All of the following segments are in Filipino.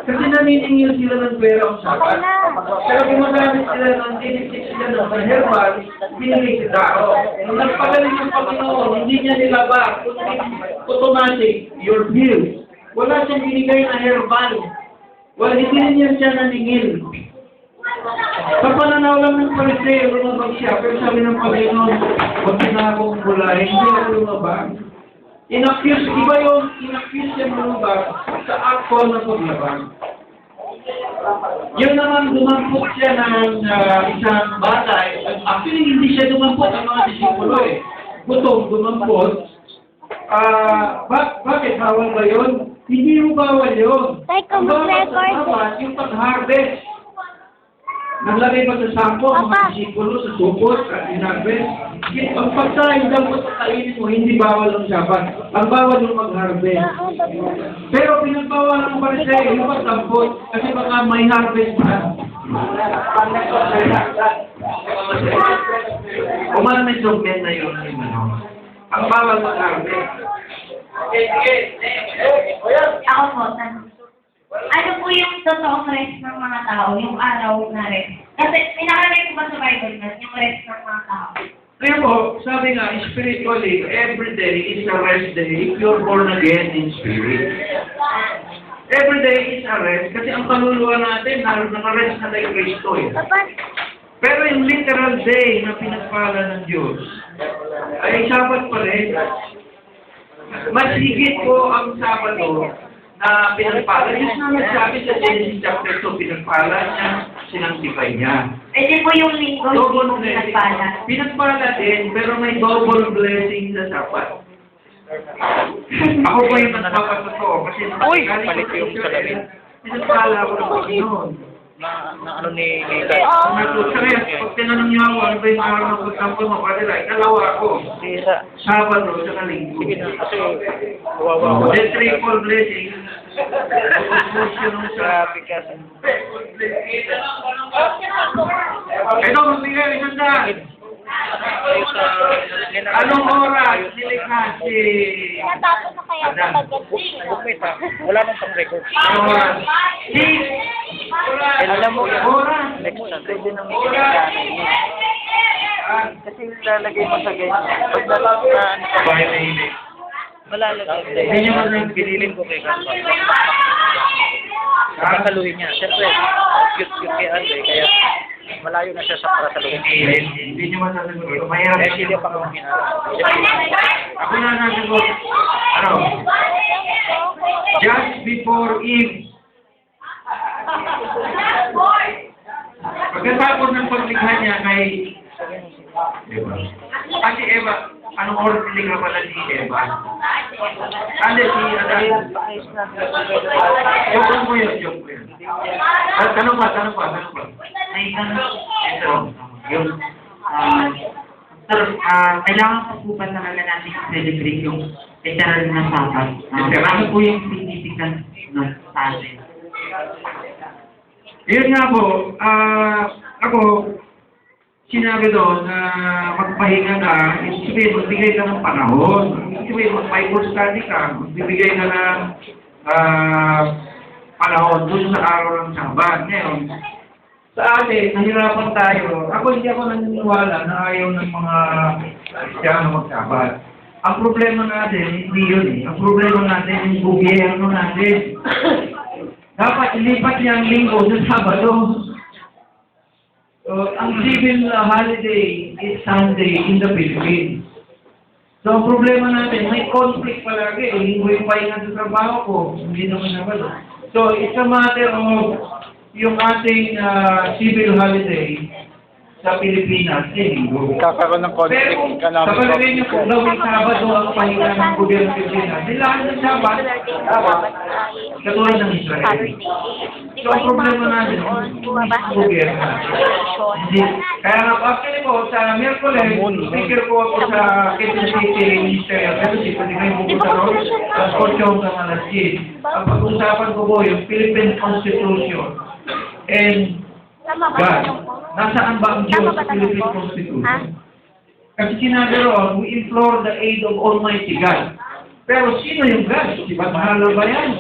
Kasi naniningil sila ng pera ang sapat. Pero gumagamit sila ng tinitik sila ng herbal, binigay sa tao. Nung nagpagaling ng Panginoon, hindi niya nilaba, kundi automatic, your bill. Wala siyang binigay na herbal. Wala, hindi niya siya naningil. Sa pananaw lang ng Pariseo, lumabag siya. Pero sabi ng Panginoon, huwag na akong bulahin, hindi ako lumabag. In-accuse, iba yung in-accuse siya lumabag sa actual na paglabag. Yun naman, dumampot siya ng isang batay. Actually, hindi siya dumampot ang mga disipulo eh. Gutom, dumampot. Bakit bawal ba yun? Hindi mo bawal yun. Ang bawal sa tawad, yung pag-harvest. Naglagay pa sa sako, mga disipulo, sa supot, at in-harvest. Ang pagkain daw mo sa kainin mo, hindi bawal ang sabat. Ang bawal yung mag-harvest. Pero pinagbawal ng Pariseo, yung pagtampot, kasi baka may harvest pa. Kumana may sugmen na yun. Ang bawal mag-harvest. Ako po, ano po yung totoong rest ng mga tao, yung araw na rest? Kasi pinakalagay ko ba sa Bible na yung rest ng mga tao? Kaya po, sabi nga, spiritually, every day is a rest day if you're born again in spirit. Every day is a rest kasi ang kaluluwa natin, naka-rest na tayo Kristo eh. Pero yung literal day na pinagpala ng Diyos, ay Sabat pa rin. Mas higit po ang Sabado na pinagpala. Diyos na nagsabi sa Genesis chapter 2, pinagpala niya, sinangtipay niya. Pwede po yung linggo, Double hindi blessing. pinagpala. Pinagpala din, pero may double blessing sa Sabat. Ako pa yung nagpapatotoo kasi palit yung salamin. pinagpala ako ng Panginoon. Na ano ni Kaya, pag tinanong niyo ako, ano ba yung araw ng pagtampon mo? Padala, dalawa ako. Sira. Sabado, saka linggo. Sige na, kasi wawawa. The triple blessing. Grabe kasi. Ito, magbigay, isang daan. Anong oras nilikha si Natapos na kaya Adan? Bukit ha. Wala nang pang-record. Anong oras? Six. Alam mo, Oras. next na, pwede nang kasi lalagay mo sa ganyan. Pag nalakaan ka, Bahay na hilig. malalagay. Hindi niya man Binilin ko kay Carl. Kakaluhin niya. Siyempre, cute kay Andre, kaya malayo na siya sa para sa luhin. Hindi niyo masasagot. Mahirap Eh, hindi pa kami Ako na nasagot. Ano? Just before Eve. Pagkatapos ng paglikha niya kay Eva. Kasi Eva, anong oras nilikha pala si Eva? Ano si Adan? Joke mo yun, joke mo yun. Tanong pa. Ay, Ito, yun. sir, kailangan po ba talaga natin i-celebrate yung literal na Sabat? Ano po yung significance nun sa atin? Yun nga po, ako, sinabi doon na magpahinga ka, ibig sabihin, magbigay ka ng panahon. Ibig sabihin, mag-Bible study ka, magbibigay ka ng panahon doon sa araw ng Sabat. Ngayon, sa atin, nahirapan tayo. Ako hindi ako naniniwala na ayaw ng mga Kristiyano mag-Sabat. Ang problema natin, hindi yun eh. Ang problema natin, yung gobyerno natin. Dapat ilipat niya ang linggo sa Sabado. So, ang civil holiday is Sunday in the Philippines. So, ang problema natin, may conflict palagi. Linggo yung pahinga sa trabaho ko. Hindi naman Sabado. So, it's a matter of yung ating civil holiday sa Pilipinas, linggo. Kakaroon ng conflict Pero, economic. sa palagay niyo kung gawing Sabado ang pahinga ng gobyerno ng Pilipinas, nilaan ng Sabat, katulad ng Israel. So, ang problema natin, ang gobyerno natin. Hindi. Kaya nga, actually po, sa Miyerkules, speaker po ako sa Quezon City Ministerial. Kasi si pwede kayo pupunta ron, sa 8 hanggang alas 10. Ang pag-usapan ko po yung Philippine Constitution and God. Nasaan ba ang Diyos sa Philippine Constitution? Kasi sinabi ron, we implore the aid of Almighty God. Pero sino yung God? Si Bahala ba yan?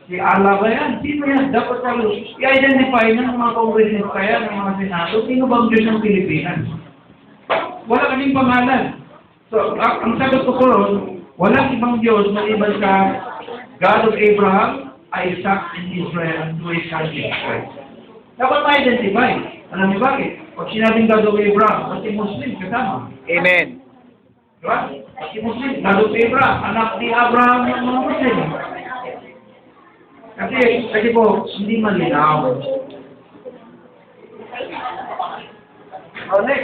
Si Allah ba yan? Sino yan? Dapat tayo i-identify ng mga kongresista yan, ng mga senado. Sino bang Diyos ng Pilipinas? Wala kaming pangalan. So, ang sagot ko po ron, walang ibang Diyos maliban sa God of Abraham, Isaac, and Israel, and through his son Jesus Christ. Dapat ma-identify. Alam niyo bakit? Pag sinabing God of Abraham, pati Muslim kasama. Amen. Diba? Pati Muslim, God of Abraham, anak ni Abraham ng mga Muslim. Kasi po, hindi malinaw.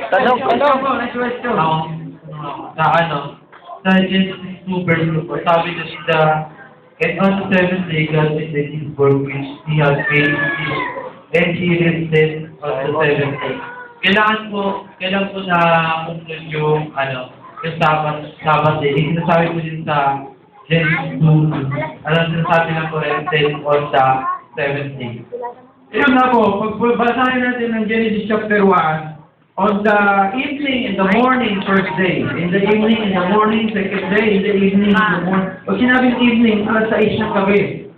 Tanong. Next question. Sa Genesis 2 verse 2 po, sabi na siya, and on the seventh day, God made his work which he has made, and he rested on the seventh day. Kailan po na conclude yung, yung Sabbath day. Yung sinasabi po din sa Genesis 2, sinasabi lang po, rested on the seventh day. Yan nga po, pagbasahin natin ng Genesis chapter 1, on the evening, in the morning, first day. In the evening, in the morning, second day, in the evening, in the morning. Pag sinabing evening, alas 6 ng gabi.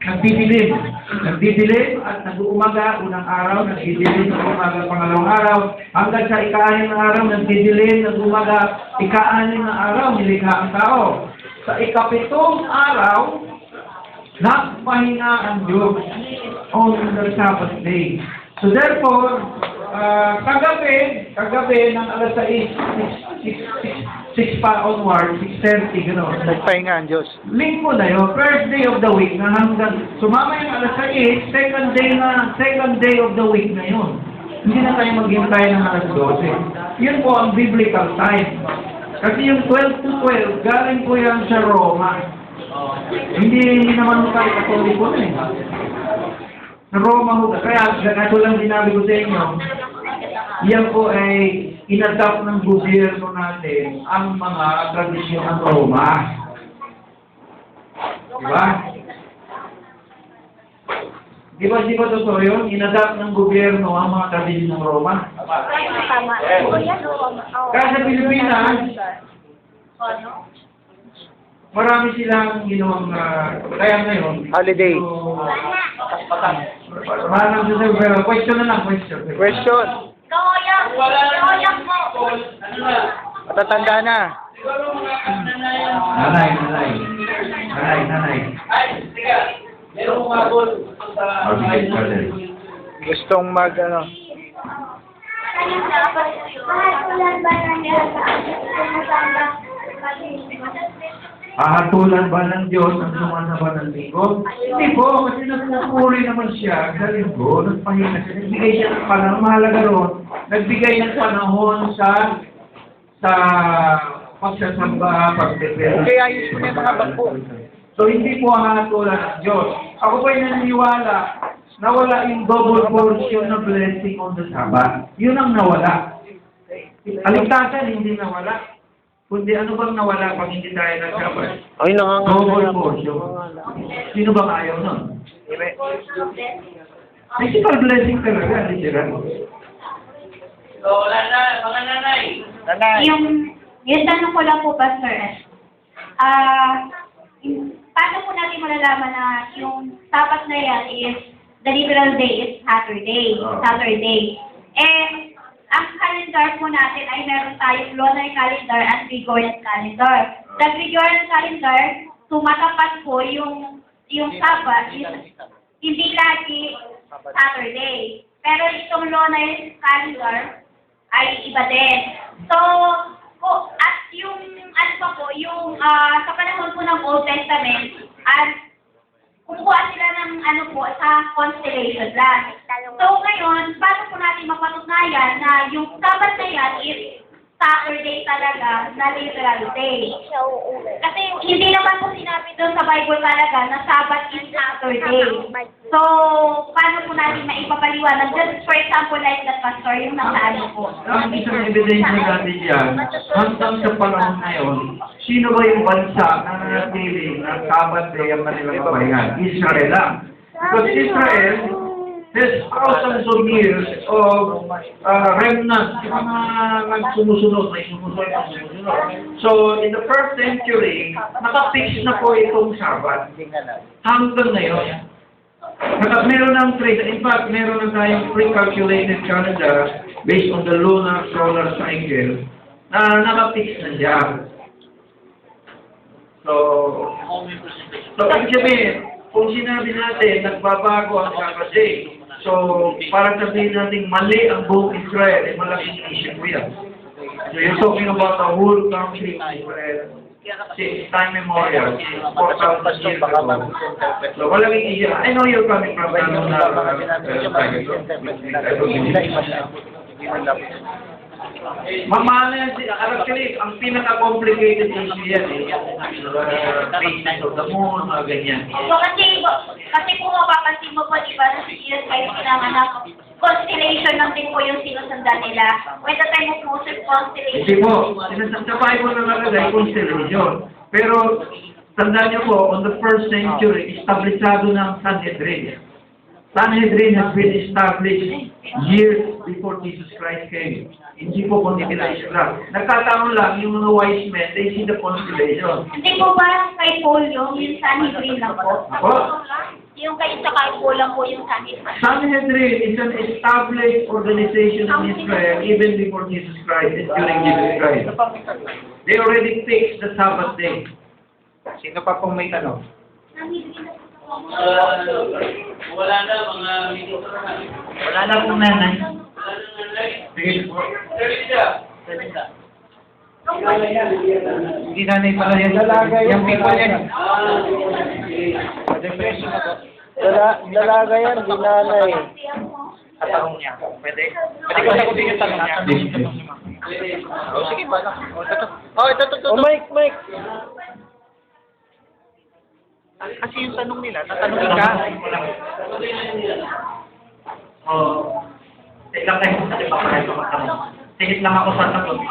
Nagdidilim. Nagdidilim at nag-uumaga, unang araw, nagdidilim, nag-uumaga, pangalawang araw. Hanggang sa ika-6 ng araw, nagdidilim, nag-uumaga, ika-6 ng araw, nilikha ang tao. Sa ika-7 araw, nagpahinga ang Diyos on the Sabbath day. So therefore, kagabi ng alas 6 pa onward, 6:30, gano'n. Nagpahinga ang Diyos. Linggo na yun, first day of the week na hanggang sumama yung alas 6, second day of the week na yun. Hindi na tayo maghintay ng alas 12. Yun po ang biblical time. Kasi yung 12 to 12, galing po yan sa Roma. Hindi naman tayo katoliko na eh. Sa Roma ho, kaya lang sinabi ko sa inyo, yan po ay inadapt ng gobyerno natin ang mga tradisyon ng Roma. Diba? Di ba totoo yun? Inadapt ng gobyerno ang mga tradisyon ng Roma. Kaya sa Pilipinas, marami silang ginawang kaya ngayon. Holiday. Maraming sa question na lang, question. Question. Kaoyak po. Matatanda na. Nanay. Gustong Hahatulan ba ng Diyos ang sumasaba ng linggo? Hindi po, kasi nagpupuri naman siya sa linggo, nagpahinga siya, nagbigay siya ng panahon, mahalaga ron, nagbigay ng panahon sa pagsasamba, pagdepende. Okay, ayos mo na yung mga bangko. So, hindi po hahatulan ng Diyos. Ako po'y naniniwala na wala yung double portion na blessing on the Sabbath. Yun ang nawala. Kaligtasan, hindi nawala. Kundi ano bang nawala pag hindi tayo nag-Sabbath? Ay, Double portion. Sino bang ayaw nun? Physical blessing talaga, literal. Nanay. Yung tanong ko lang po, Pastor S. Paano po natin malalaman na yung Sabbath na yan is the literal day is Saturday. And ang calendar po natin ay meron tayong lunar calendar at Gregorian calendar. Sa Gregorian calendar, tumatapat po yung Sabbath, hindi lagi Saturday. Pero itong lunar calendar ay iba din. So, at yung, sa panahon po ng Old Testament, at kumukuha sila ng sa constellation lang. So ngayon, paano po natin mapatunayan na yung Sabbath na yan is Saturday talaga na literal day? Kasi hindi naman po sinabi doon sa Bible talaga na Sabbath is Saturday. So, paano po natin maipapaliwanag? Just for example, like that, Pastor, yung nasa po. Ang isang ebidensya natin yan, hanggang sa panahon na yun, sino ba yung bansa na nanatili ng Sabbath day ang kanilang kapahingan? Israel lang. Because Israel, There's thousands of years of remnants, yung mga sumusunod, may sumusunod. So, in the first century, nakafix na po itong Sabbath. Hanggang ngayon. Meron ng trace. In fact, meron na tayong pre-calculated calendar based on the lunar solar cycle na nakafix na siya. So, ibig sabihin, kung sinabi natin, nagbabago ang Sabbath day. So, para sabihin natin, mali ang buong Israel, eh, malaking issue po yan. So, you're talking about the whole country of Israel. Since time memorial, 4,000 years ago. So, malaking issue. I know you're coming from Mamahal yan siya. Actually, ang pinaka-complicated issue yan phases of the moon, mga ganyan. So, kasi kung mapapansin mo po, di ba, sa Jesus Christ pinanganak, constellation lang din po yung sinusundan nila. When the time of Moses, constellation. Kasi po, sa Bible na nakalagay, constellation. Pero, tandaan niyo po, on the first century, establisado ng Sanhedrin. Sanhedrin has been established years before Jesus Christ came. Hindi po kundi kila Israel. Nagkataon lang, yung mga wise men, they see the constellation. Hindi po ba kay Paul yung Sanhedrin lang po? Ako? Yung kay sa kay Paul lang po yung Sanhedrin. Sanhedrin is an established organization in Israel even before Jesus Christ and during Jesus Christ. They already fixed the Sabbath day. Sino pa pong may tanong? Wala na mga video ko na. Wala na pong nanay. Sige po. Hindi nanay pala yan. Yung people yan. Dalaga yan, di nanay. Katanong niya. Pwede? Pwede ko sagutin yung tanong niya. Oh, sige ba? Oh, ito. Oh, Mike. Kasi yung tanong nila, tatanungin ka. Oh. Tignan tayo sa iba pa rin magtanong. Tigit lang ako sa tanong.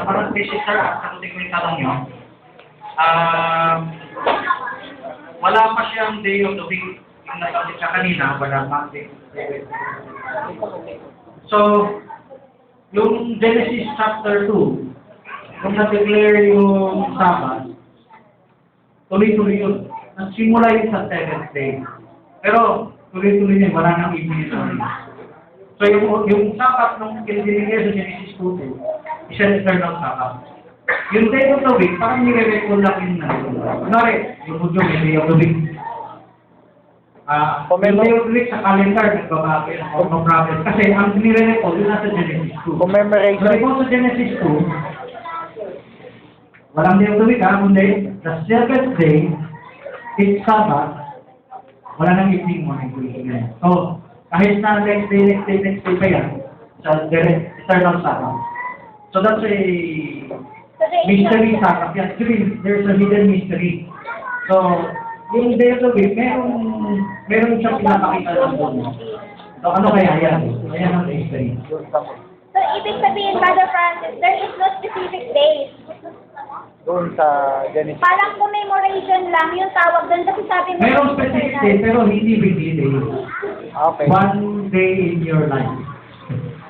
Parang basic sir, sagutin ko yung tanong niyo. Wala pa siyang day of the week. Yung nasabi siya kanina, wala Monday. So, yung Genesis chapter 2, kung na-declare yung Sabbath, tuloy-tuloy yun. Nagsimula yun sa 7th day. Pero, tuloy-tuloy yun, wala nang ibig-ibig. So, yung Sabbath nung kinilingay sa Genesis 2, is an eternal Sabbath. Yung day of the week, parang nire-record lang yun na. Kunwari, yung Hudyo, may day of the week. Yung day of the week sa calendar, nagbabago yun, or no problem. Kasi ang nire-record, yun nasa Genesis 2. Commemoration. Sabi ko sa Genesis 2, walang day of the week, kundi the 7th day, it's Sabbath, wala nang evening mo na ito. So, kahit na next day pa yan, sa eternal Sabbath. So that's a mystery Sabbath yan. Actually, there's a hidden mystery. So, yung day of the week, meron siyang pinapakita ng mundo. So, ano kaya yan? Ayan ang mystery. So, ibig sabihin, Brother Francis, there is no specific day. Doon sa Genesis. Parang commemoration lang yung tawag doon kasi sabi mo. Merong specific day, pero hindi weekly day. Okay. One day in your life.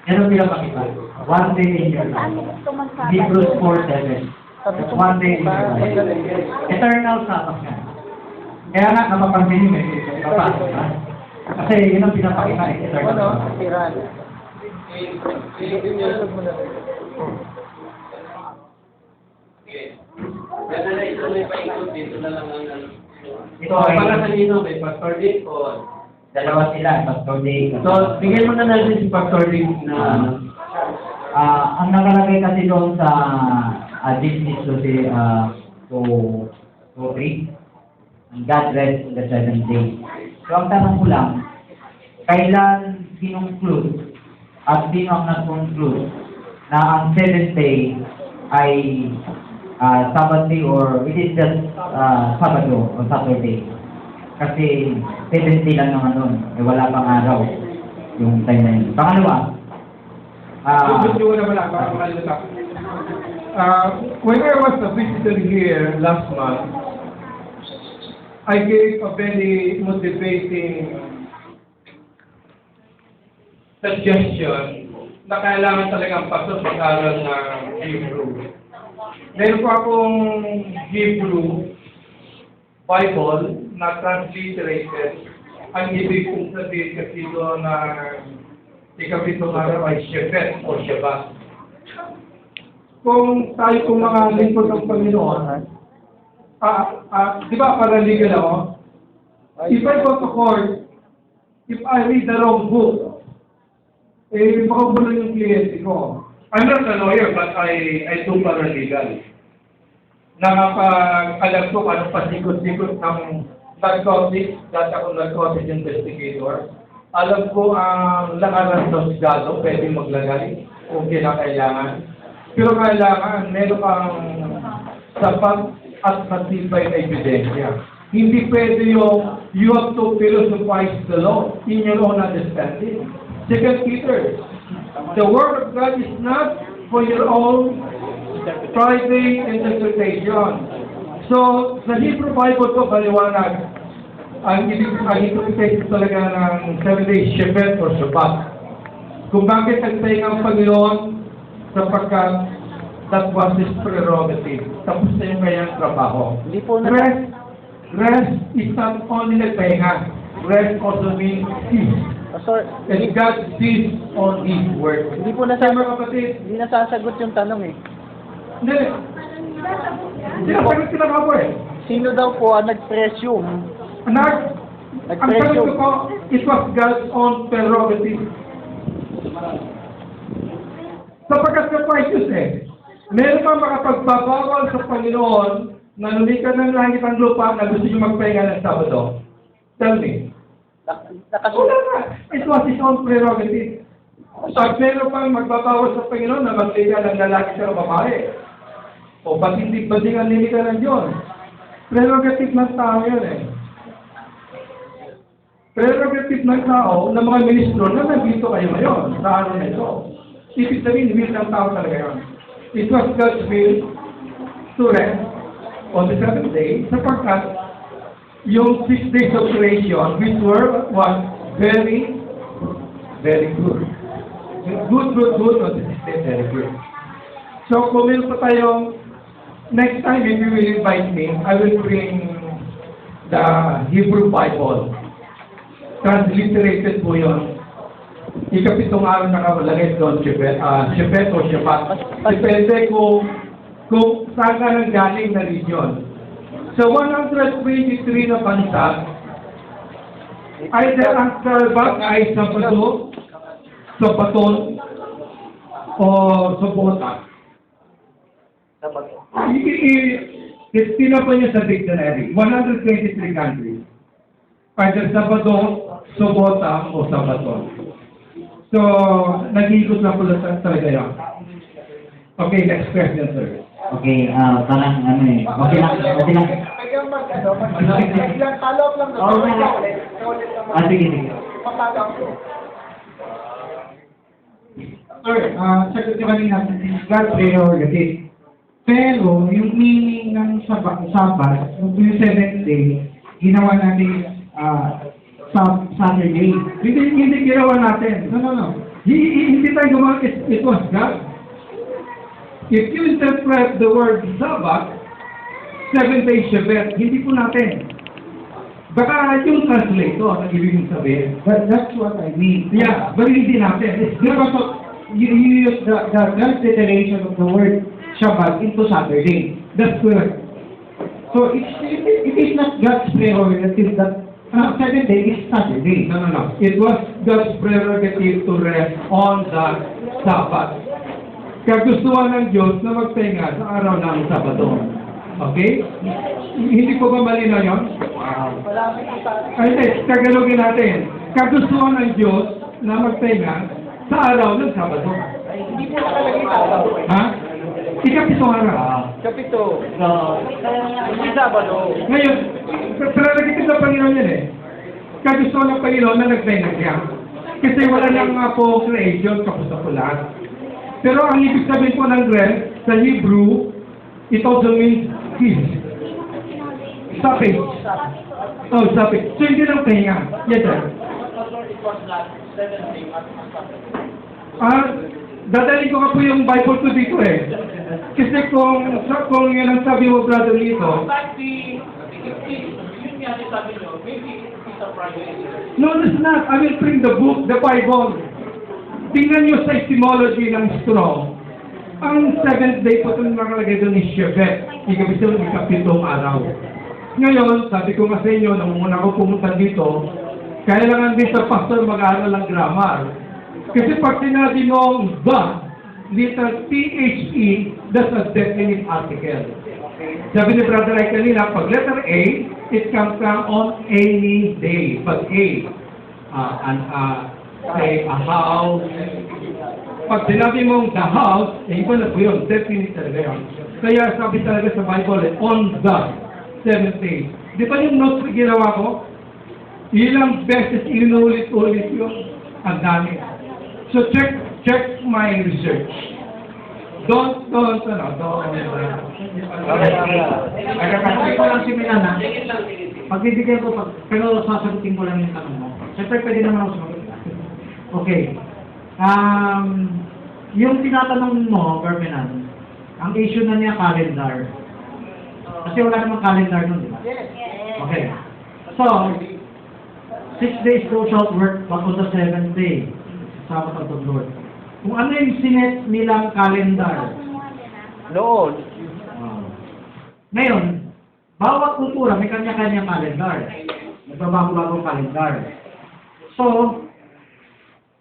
Yan ang pinapakita. One day in your life. Ano gusto magsabi? Hebrews 4:7. That's one day in your life. Eternal Sabbath yan. Kaya nga, napapansin nyo, may papasok na. Kasi yun ang pinapakita eh, eternal Sabbath. Tiran. Ito ay, Para sa nino, may Pastor Dick o dalawa sila, Pastor Dick. So, bigyan mo na natin si Pastor Dick na ang nakalagay kasi doon sa Genesis 2:3, and God rest the 7th day. So, ang tanong ko lang, kailan kinongclude at sino ang nag-conclude na ang 7th day ay Sabbath day or it is just Sabado or Saturday? Kasi 7th day lang naman nun, wala pang araw yung time na yun. Pangalawa, when I was a visitor here last month, I gave a very motivating suggestion na kailangan talagang pasok mag-aral ng Hebrew. Meron po akong Hebrew Bible na transliterated. Ang ibig kong sabihin kasi doon na ikapitong araw ay Shebet o Shabbat. Kung tayo kung mga lingkod ng Panginoon, di ba paralegal ako? If I go to court, if I read the wrong book, makagulo yung kliyente ko. I'm not a lawyer, but I do paralegal. Nakapag-alam ko kung anong pasikot-sikot ng narcotics, dati ako narcotics investigator. Alam ko ang lakaran ng sigado, pwede maglagay kung kinakailangan. Pero kailangan, meron kang sapat at matibay na ebidensya. Hindi pwede yung you have to philosophize the law in your own understanding. 2 Peter, the Word of God is not for your own private interpretation. So, sa Hebrew Bible ko, paliwanag, ang interpretation talaga ng 7 days Shabbat or Shabbat. Kung bakit nagtayo ang Panginoon, sapagkat that was His prerogative. Tapos na yung kanyang trabaho. Hindi po na... Rest is not only nagpahinga. Rest also means peace. Pastor, And God sees on His word. hindi po Kaya mga kapatid, hindi nasasagot yung tanong eh. hindi. Sinasagot sila mga po eh. Sino daw po ang nag-presume? Anak, ang sagot ko po, it was God's own prerogative. Sapagkat sa righteous eh, meron pa makapagbabawal sa Panginoon na lumikan ng langit ang lupa na gusto nyo magpahinga ng Sabado. Tell me. Wala na. It was His own prerogative. At meron pang magbabawal sa Panginoon na magpahinga ng lalaki sa babae. O ba't hindi ba ang limita ng Diyos? Prerogative ng tao yun eh. Prerogative ng tao ng mga ministro na nandito kayo ngayon sa araw na ito. Ibig sabihin, will ng tao talaga yun. It was God's will to rest on the 7th day sapagkat yung 6 days of creation which were very, very good. Good on the 6th day, very good. So kung meron pa tayong next time if you will invite me, I will bring the Hebrew Bible. Transliterated po yun. Ikapitong araw na nakalagay doon, Shebet o Shabbat. Depende kung saan ka nang galing na region. Sa 123 na bansa, either ang Sabbath ay Sabado, Sabaton, o Sobota. Tinapan niyo sa dictionary, 123 countries. Either Sabado, Sobota, o Sabaton. So, nag-iikot lang pala talaga yun. Okay, next question, sir. Okay, parang ano eh, okay lang. Sige. Sir, sagot ko kanina, God prerogative. Pero, yung meaning ng Sabbath, yung 7th day, ginawa natin Saturday. Hindi ginawa natin. No. Hindi tayo gumawa, it was God. If you interpret the word Sabbath, 7 days Shabbat, hindi po natin. Baka yung translator ang ibig mong sabihin. But that's what I mean. Yeah, but hindi natin. Because of, you use the transliteration of the word Shabbat into Saturday. That's correct. So it is not God's prerogative that 7 day is Saturday. No. It was God's prerogative to rest on the Sabbath. Kagustuhan ng Diyos na magpahinga sa araw ng Sabado. Okay? Hindi ko ba malinaw yun? Ay, tagalogin natin. Kagustuhan ng Diyos na magpahinga sa araw ng Sabado. Hindi po nakalagay sa Sabado eh. Ha? Ikapitong araw. Kapito. Hindi Sabado. Ngayon, prerogative ng Panginoon yan eh. Kagustuhan ng Panginoon na nagpahinga siya. Kasi wala nang po creation, kapos na po lahat. Pero ang ibig sabihin po ng rest, sa Hebrew, it also means peace. Stoppage. Oh, stop it. So, hindi lang pahinga. Yes, sir. Dadalhin ko nga po yung Bible ko dito eh. Kasi kung yan ang sabi mo, brother Lito, no, it's not. I will bring the book, the Bible. Tingnan nyo sa etymology ng straw. Ang seventh day po itong nakalagay doon ni Shevet. Ikapitong araw. Ngayon, sabi ko nga sa inyo, nung una ko pumunta dito, kailangan din sa pastor mag-aaral ng grammar. Kasi pag sinabi mong the, letter T-H-E, that's a definite article. Sabi ni Brother Ray kanina, pag letter A, it comes from on any day. Pag A, say, a house. Pag sinabi mong the house, iba na po yun, definite talaga yun. Kaya sabi talaga sa Bible, on the seventh day. Di ba yung notes na ginawa ko? Ilang beses inulit-ulit yun. Ang dami. So check my research. Don't. Kasi ko lang si Milana, pagbibigyan ko, pero sasagutin ko lang yung tanong mo. Siyempre, pwede naman ako sumagot. Okay. Yung tinatanong mo, Berminan, ang issue na niya, calendar. Kasi wala namang calendar nun, di ba? Okay. So, 6 days go shalt work, but on the 7th day, Sabbath of the Lord. Kung ano yung sinet nilang calendar. Noon. Ngayon, bawat kultura may kanya-kanya calendar. Nagbabago-bago calendar. So,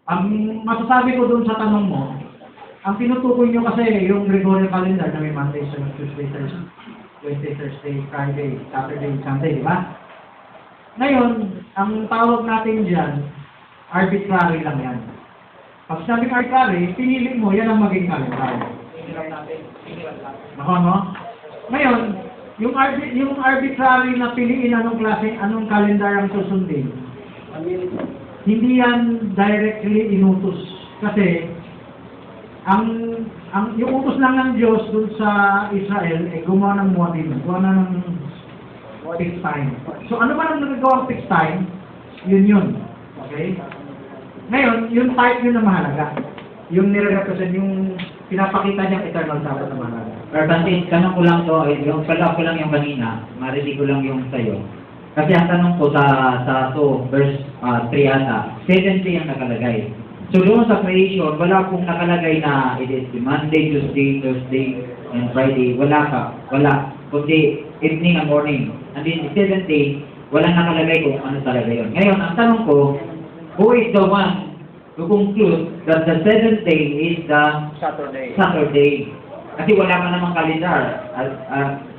ang masasabi ko dun sa tanong mo, ang tinutukoy nyo kasi yung Gregorian calendar na may Monday, Tuesday, Thursday, Wednesday, Thursday, Friday, Saturday, Sunday, di ba? Ngayon, ang tawag natin dyan, arbitrary lang yan. Pag sinabing arbitrary, pinili mo, yan ang maging calendar. Nako, no? Ngayon, yung arbitrary na piliin anong klase, anong calendar ang susundin, hindi yan directly inutos. Kasi, yung utos lang ng Diyos dun sa Israel, gumawa ng Moadim, gumawa na ng fixed time. So, ano ba nang nagagawang fixed time? Yun. Okay? Ngayon, yung type yun na mahalaga. Yung nire-represent, yung pinapakita niyang eternal Sabbath na mahalaga. Perbantin, tanong ko lang to, yung pala ko lang yung kanina, marinig ko lang yung sa'yo. Kasi ang tanong ko sa verse 3 ata, 7 day ang nakalagay. So doon sa creation, wala pong nakalagay na it is Monday, Tuesday, Thursday, and Friday. Wala. Kundi evening and morning. And then 7th day, walang nakalagay kung ano talaga yun. Ngayon, ang tanong ko, who is the one to conclude that the 7th day is the Saturday? Kasi wala pa namang kalendar.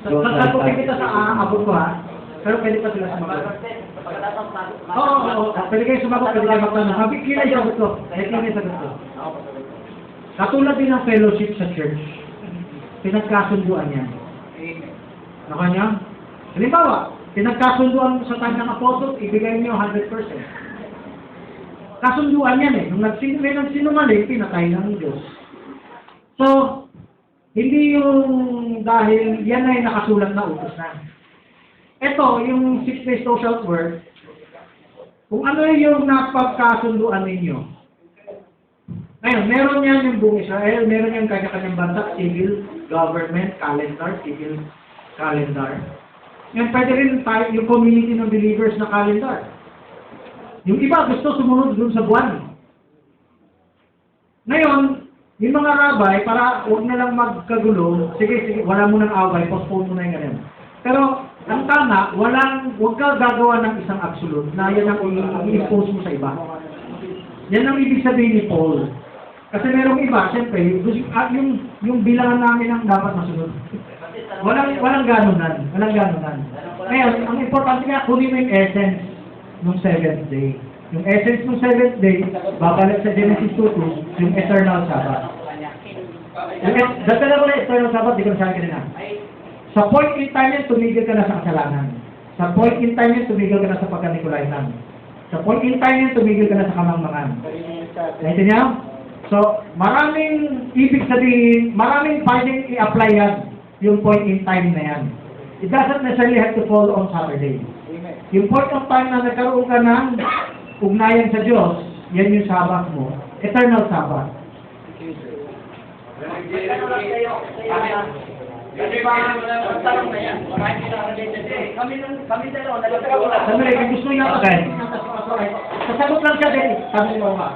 Sasagutin kita sa abot ko, ha? Pero pwede pa sila sumagot. Oo. Pwede kayo sumagot, pwede kayo magtanong. Sabi, kila yung sagot ko. Katulad din ng fellowship sa church. Pinagkasunduan yan. Naka niya? Halimbawa, pinagkasunduan sa time ng apostles, ibigay niyo 100%. Kasunduan yan eh. Nung nagsinungaling, pinatay ng Diyos. So, hindi yung dahil yan ay nakasulat na utos na. Ito, yung 6 days social work, kung ano yung napagkasunduan ninyo. Ngayon, meron yan yung buong Israel, meron yung kanya-kanyang bansa, civil, government, calendar, civil, calendar. Yan, pwede rin tayo, yung community ng believers na calendar. Yung iba gusto sumunod dun sa buwan. Ngayon, yung mga rabay, para huwag na lang magkagulo, sige, wala mo ng away, postpone mo na yung ganyan. Pero, ang tama, huwag ka gagawa ng isang absolute na yan ang i-expose mo sa iba. Yan ang ibig sabihin ni Paul. Kasi merong iba, siyempre, yung bilangan namin ang dapat masunod. Walang ganunan. Ngayon, ang importante nga, kunin mo yung essence ng 7th day. Yung essence ng 7th day, babalik sa Genesis 2:2, yung eternal Sabbath. Dagdagan ko na eternal Sabbath, di ko nasabi kanina. Sa point in time yan, tumigil ka na sa kasalanan. Sa point in time yan, tumigil ka na sa pagka-Nicolaitan. Sa point in time yan, tumigil ka na sa kamangmangan. Naintindihan? So, maraming ibig sabihin, maraming pwedeng i-apply yan, yung point in time na yan. It doesn't necessarily have to fall on Saturday. yung point of time na nagkaroon ka ng ugnayan sa Diyos, yan yung Sabbath mo. Eternal Sabbath. Sandali, kung gusto niya Okay. sasagot lang siya din. Sabi mo ba?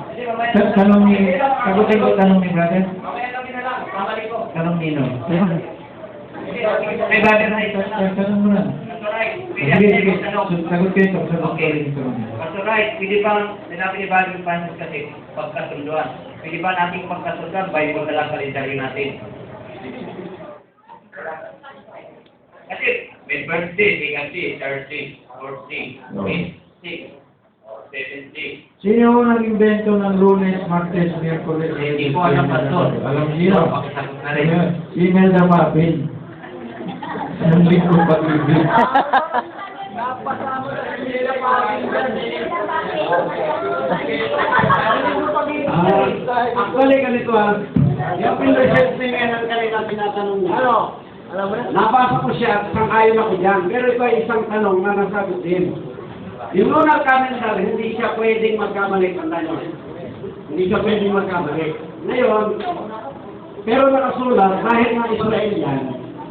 Sagutin ko tanong ni brother. Tanong nino. May brother na ito. Tanong mo na. Sige, sige. Sagot kayo ito. Sagot kayo ito. Pastor Wright, pwede bang sinabi ni Bible Francis kasi pagkasunduan? Pwede ba nating pagkasunduan, Bible na lang kalendaryo natin? Kasi may birthday, bigati, Thursday, Thursday, Wednesday, 7th-day. Sino ang nag-invento ng Lunes, Martes, Miyerkules? Hindi ko alam, Pastor. Alam niyo. Pakisagot na rin. Email na Marvin. Ang lingkod pag-ibig. Actually, ganito yung pinreset nga ng kanina tinatanong niya. Alam mo na? Nabasa ko siya at sang-ayon ako dyan. Pero ito ay isang tanong na nasagot din. Yung lunar calendar, hindi siya pwedeng magkamali. Tandaan nyo. Hindi siya pwedeng magkamali. Ngayon, pero nakasulat, dahil ng Israel yan,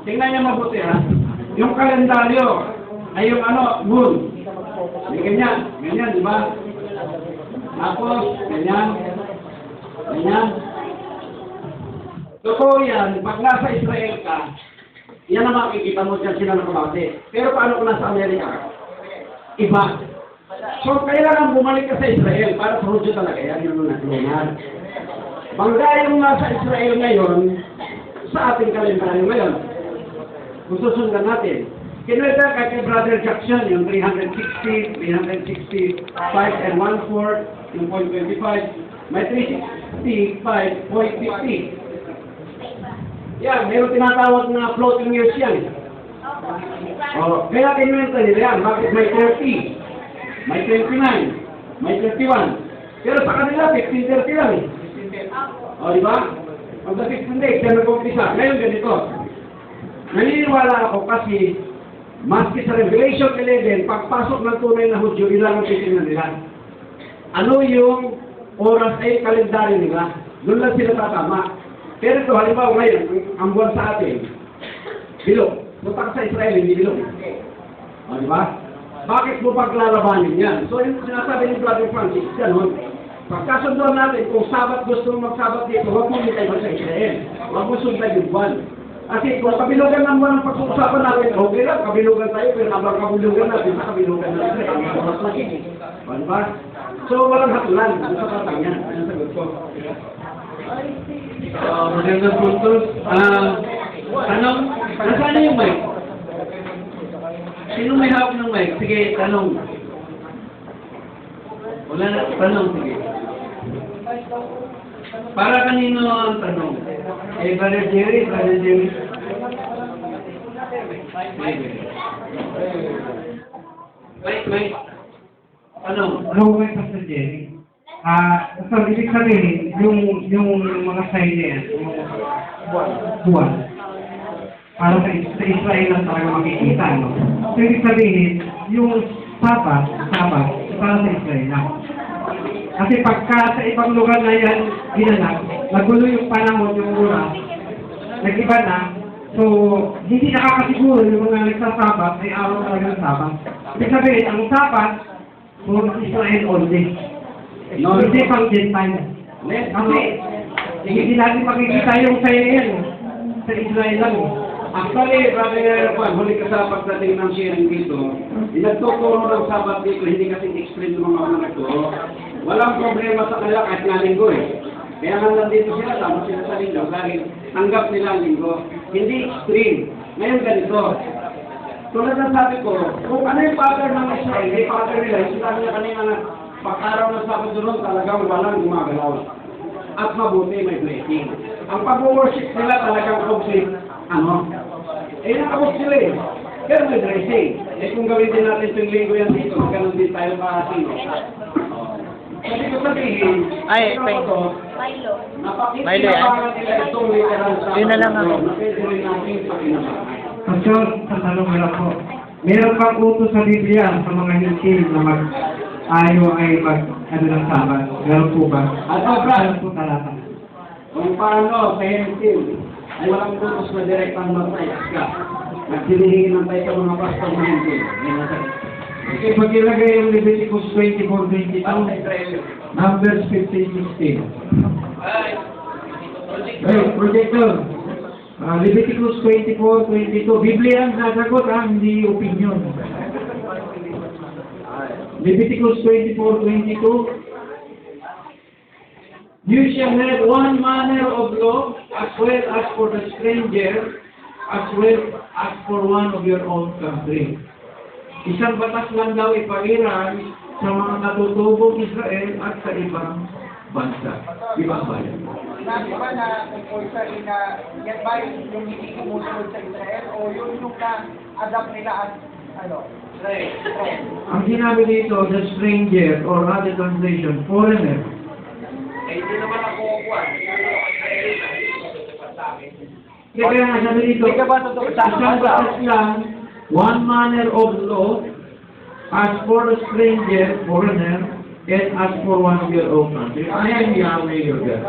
tingnan niya mabuti yung kalendaryo ay yung moon. May ganyan, di ba? Tapos, ganyan. Totoo yan, pag nasa Israel ka, yan ang makikita mo dyan sila nakabase. Pero paano kung nasa Amerika? Iba. So, kailangan bumalik ka sa Israel para sa Hudyo talaga yan yung lunar. Bangga yung nasa Israel ngayon sa ating kalendaryo ngayon. Kung susundan natin. Kinwenta kay Brother Jackson yung 360, 365 and 1/4, yung 0.25, may 365.50. Yan, mayroon tinatawag na floating years yan. Kaya kinwenta nila yan, bakit may 30, may 29, may 31. Pero sa kanila, 15:30 lang eh. Di ba? Pag sa 15 days, yan nag-umpisa. Ngayon ganito. Naniniwala ako kasi maski sa Revelation 11, pagpasok ng tunay na Hudyo, ilang ang titingnan nila. Ano yung oras ay kalendaryo nila? Doon lang sila tatama. Pero ito, halimbawa ngayon, ang buwan sa atin, bilog. Punta ka sa Israel, hindi bilog. Di ba? Bakit mo paglalabanin yan? So, yung sinasabi ni Brother Francis, ganun. Pagkasunduan natin, kung Sabat gusto mo magsabat dito, huwag mo nitay sa Israel. Huwag mo sunday yung buwan. Kasi kung kabilugan ng buwan ang pag-uusapan natin, okay lang, kabilugan tayo, pero habang kabilugan natin, sa kabilugan natin, ang oras lagi. Diba? So, walang hatulan. Ano sa patang yan? Ano sagot ko? Magandang puntos. Tanong, nasaan na yung mic? Sino may hawak ng mic? Sige, tanong. Wala na, tanong, sige. Para kanino ang tanong? Brother Jerry. Mic. Tanong. Hello, Pastor Jerry. Pastor, ibig sabihin, yung mga sign na yan, yung buwan, para sa Israel lang talaga makikita, no? So, ibig sabihin, yung Sabat, para sa Israel lang. Kasi pagka sa ibang lugar na yan ginanap, nagulo yung panahon, yung oras, nag-iba na, so, hindi nakakasiguro yung mga nagsasabat ay araw talaga ng Sabat. Ibig sabihin, ang Sabat, for Israel only. No, Hindi pang Gentile. Kasi, hindi natin makikita yung sign na yan, sa Israel lang. Actually, Brother Juan, huli ka sa pagdating ng sharing dito, nagtuturo ng Sabat dito, hindi kasi explain ng mga nagturo. Walang problema sa kanila kahit nga linggo eh. Kaya nga nandito sila, tama sila sa linggo, dahil tanggap nila ang linggo. Hindi extreme. Ngayon ganito. Tulad ng sabi ko, kung ano yung pattern ng Israel, yung pattern nila, yung sinabi niya kanina na pag-araw ng Sabado doon, talagang walang gumagalaw. At mabuti, may blessing. Ang pag-worship nila talagang complete, nakabot sila eh. Pero may blessing. Kung gawin din natin itong linggo yan dito, ganun din tayo makasino. Kasi ko sabihin, Ay, Milo. Milo yan. Yun na lang ako. Pastor, sa tanong ko lang po. Meron pang utos sa Biblia sa mga hindi na ayaw ay ano ng Sabat. Meron po ba? Meron po talata. Kung paano sa Hensil, ay walang putos na direktang mag-price ka. Nagsilihingi ng tayo sa mga pastor ng Hensil. Okay, pag ilagay yung Leviticus 24:22, Numbers 15:16. Hey, projector. Leviticus 24:22. Biblia ang sasagot, hindi opinion. Leviticus 24:22. You shall have one manner of law, as well as for the stranger, as well as for one of your own country. Isang batas lang daw ipairal sa mga katutubong Israel at sa ibang bansa, ibang bayan. Sinabi ba na compulsory na yan ba yung hindi kumusunod sa Israel o yung na-adapt nila as trend? Ang sinabi dito, the stranger or other translation, foreigner. Kaya nga sabi dito, isang batas lang, one manner of law, as for the stranger, foreigner, and as for one of your own country. I am Yahweh your God.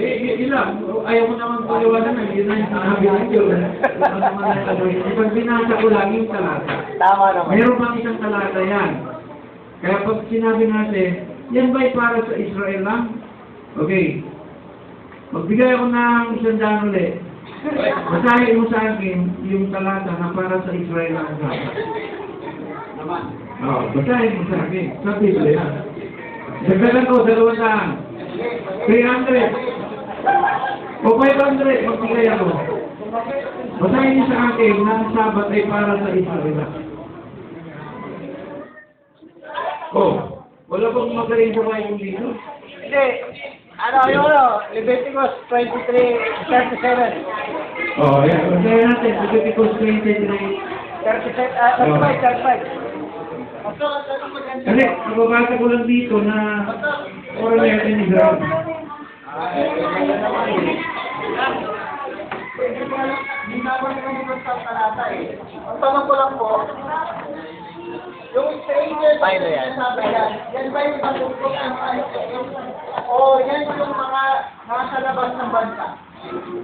Yun lang. Ayaw mo naman paliwanan na. Yun na yung sinabi ng Diyos. Pag binasa ko lang yung talata. Tama naman. Meron pang isang talata yan. Kaya pag sinabi natin, yan ba'y para sa Israel lang? Okay. Magbigay ako ng $100 ulit. Basahin mo sa akin yung talata na para sa Israel lang sa akin. Basahin mo sa akin. Sa Biblia. Dagdagan ko, 200. 300. O 500. Magbigay ako. Basahin niyo sa akin na ang Sabat ay para sa Israel lang. Wala bang magaling sa kayo dito? Hindi. Leviticus 23:37. Yan. Basahin natin. Leviticus 23. 35. Kasi, nababasa ko lang dito na foreigner in Israel. Hindi na ako nagulog sa talata eh. Ang tanong ko lang po, yung stranger Paano yan? yan ba yung matutupok ng o yan yung mga nasa labas ng bansa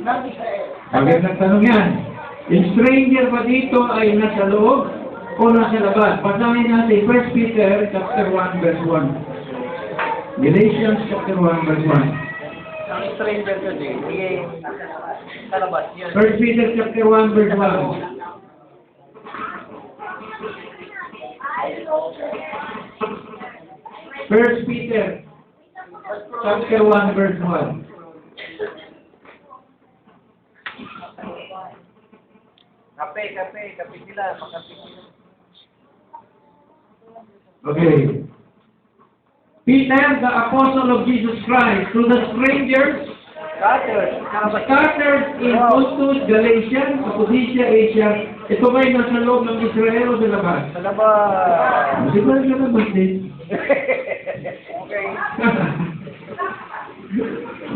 ng Israel? Magandang tanong yan. Yung stranger ba dito ay nasa loob o nasa labas? Basahin natin 1 Peter chapter 1 verse 1. Galatians chapter 1 verse 1. Ang stranger kasi, hindi sa labas yun. 1 Peter chapter 1 verse 1. First Peter chapter 1 verse 1. Kape sila, makape sila. Okay. Peter, the apostle of Jesus Christ, to the strangers scattered in Pontus, Galatia, Cappadocia, Asia. Ito ba'y nasa loob ng Israel o sa labas? Sa labas. Siguro sa labas din. Okay.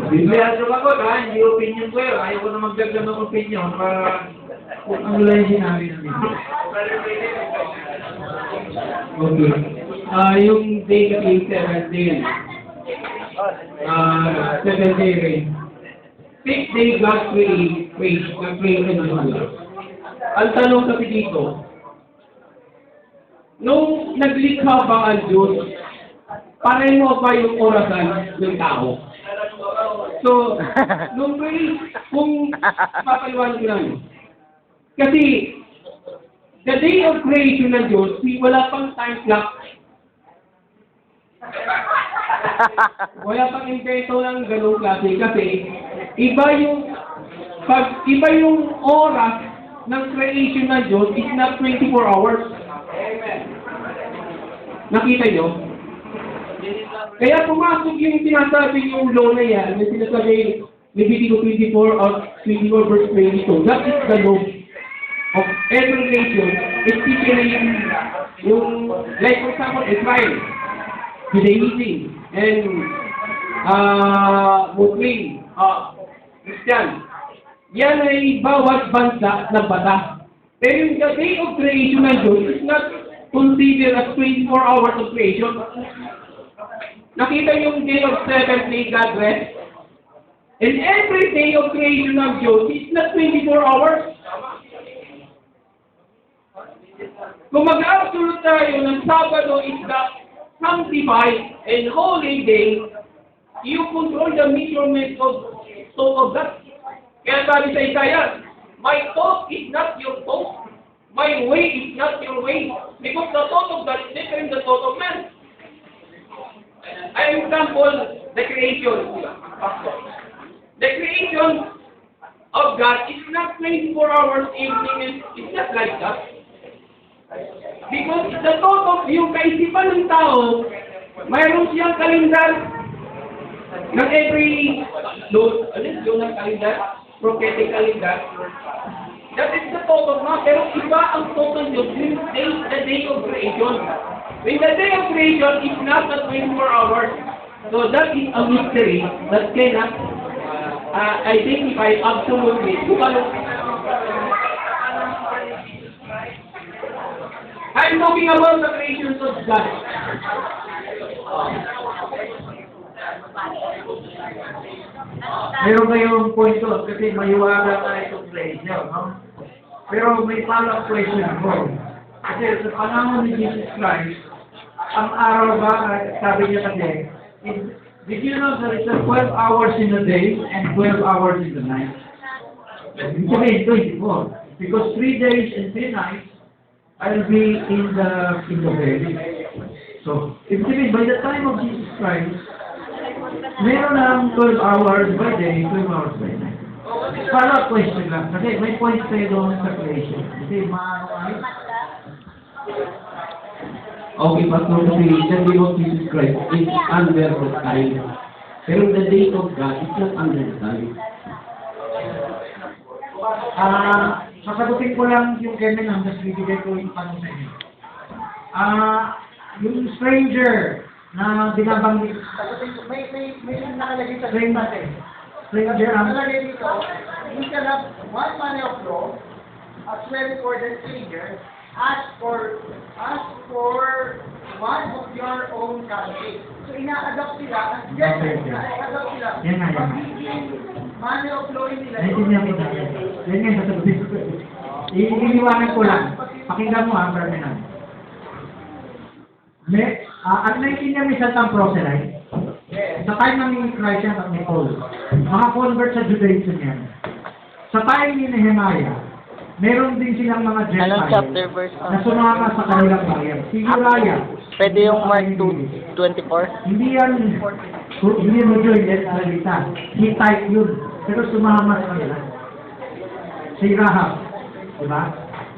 Biblia sumagot ha, hindi opinion ko yun. Ayaw ko na magdagdag ng opinion para kung ano lang yung sinabi namin. Okay. Yung day kasi 7 day. 7 day rain. 6th day God created the world. Ang tanong kasi dito, nung naglikha ba ang Diyos, pareho ba yung orasan ng tao? So, nung kung papaliwanag ko lang, kasi the day of creation ng Diyos, wala pang time clock. Wala pang invento ng ganung klase kasi iba yung oras ng creation ng Diyos is not 24 hours. Nakita nyo? Kaya pumasok yung sinasabi yung law na yan, yung sinasabi Leviticus 24 or 24 verse 22. That is the law of every nation, especially yung like for example, Israel, Judaism, and Muslim, Christian. Yan ay bawat bansa ng batas. Pero yung the day of creation ng Diyos is not considered as 24 hours of creation. Nakita yung day of seventh day God rest? And every day of creation ng Diyos is not 24 hours. Kung mag-absolute tayo ng Sabado is the sanctified and holy day, you control the measurement of thought of God. Kaya sabi sa Isaiah, my thought is not your thought. My way is not your way. Because the thought of God is different than the thought of man. I example the creation. The creation of God is not 24 hours evening. It's not like that. Because the thought of yung kaisipan ng tao, mayroon siyang kalendar ng every lunar calendar, prophetic calendar. That is the thought of man. Pero iba ang thought ng Diyos yung the day of creation. When the day of creation is not at 24 hours, so that is a mystery that cannot identify absolutely. I'm talking about the creations of God. Meron kayong point doon kasi maiwala na itong place niyo, no? Pero may follow-up question ako. Kasi sa panahon ni Jesus Christ, ang araw ba, sabi niya kasi, did you know there is 12 hours in the day and 12 hours in the night? Ibig sabihin, 24. Because 3 days and 3 nights, I'll be in the valley. So, ibig sabihin, by the time of Jesus Christ, meron ng 12 hours by day, 12 hours by night. Follow-up question lang. Kasi may point kayo doon sa creation. Kasi maano. Okay, Pastor, kasi the day of Jesus Christ is under the time. Pero the day of God is not under the time. Sasagutin ko lang yung Kevin ang tapos bibigay ko yung tanong sa inyo. Yung stranger na binabanggit. May nakalagay sa Stranger. natin. Stranger ang... Nakalagay dito, you shall have one money of law, as well for the stranger, ask for one of your own country. So ina-adopt sila, ina-adopt sila. Yan nga, yan nga. Money of law nila. Naintindihan kita. Yan nga, sasagutin ko. Iniwanan ko lang. Pakinggan mo ha, Ferdinand. Ang naintindihan ni Satan Proselyte, sa time ng Christ yan at ni Paul, mga convert sa Judaism yan. Sa time ni Nehemiah, meron din silang mga Anong chapter Gentiles verse? na sumama sa kanilang bayan. Si Uriah. Pwede yung Mark 2:24? Hindi mo join yan salita. Hittite yun. Pero sumama sa kanila. Si Rahab. Diba?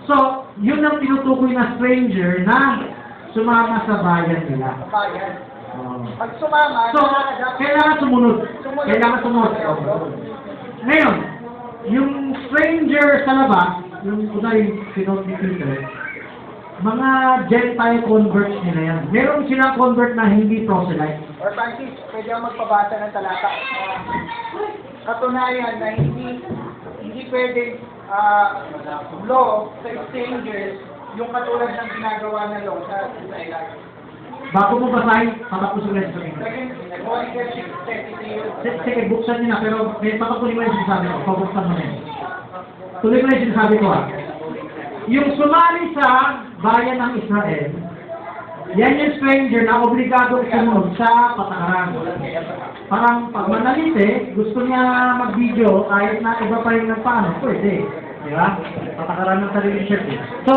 So, yun ang tinutukoy na stranger na sumama sa bayan nila. Bayan. Oh. Pag sumama, So, kailangan sumunod. Kailangan sumunod. Ngayon, yung stranger sa labas, yung una yung pinot ni Peter, mga Gentile converts nila yan. Meron silang convert na hindi proselyte. Or Francis, pwede ako magpabasa ng talata. Katunayan na hindi pwede law sa strangers yung katulad ng ginagawa ng law sa Israel. Bago mo basahin, patapusin ko yung sabihin. Second Chronicles 6:33. Sige, buksan niyo na, pero may patapusin mo yung sinasabi ko. Pabuksan mo na yun. Tuloy mo na yung sinasabi ko ha. Yung sumali sa bayan ng Israel, yan yung stranger na obligado sumunod sa patakaran. Parang pag manalite, gusto niya mag-video kahit na iba pa rin ng paano, pwede. Di ba? Patakaran ng sarili church. So,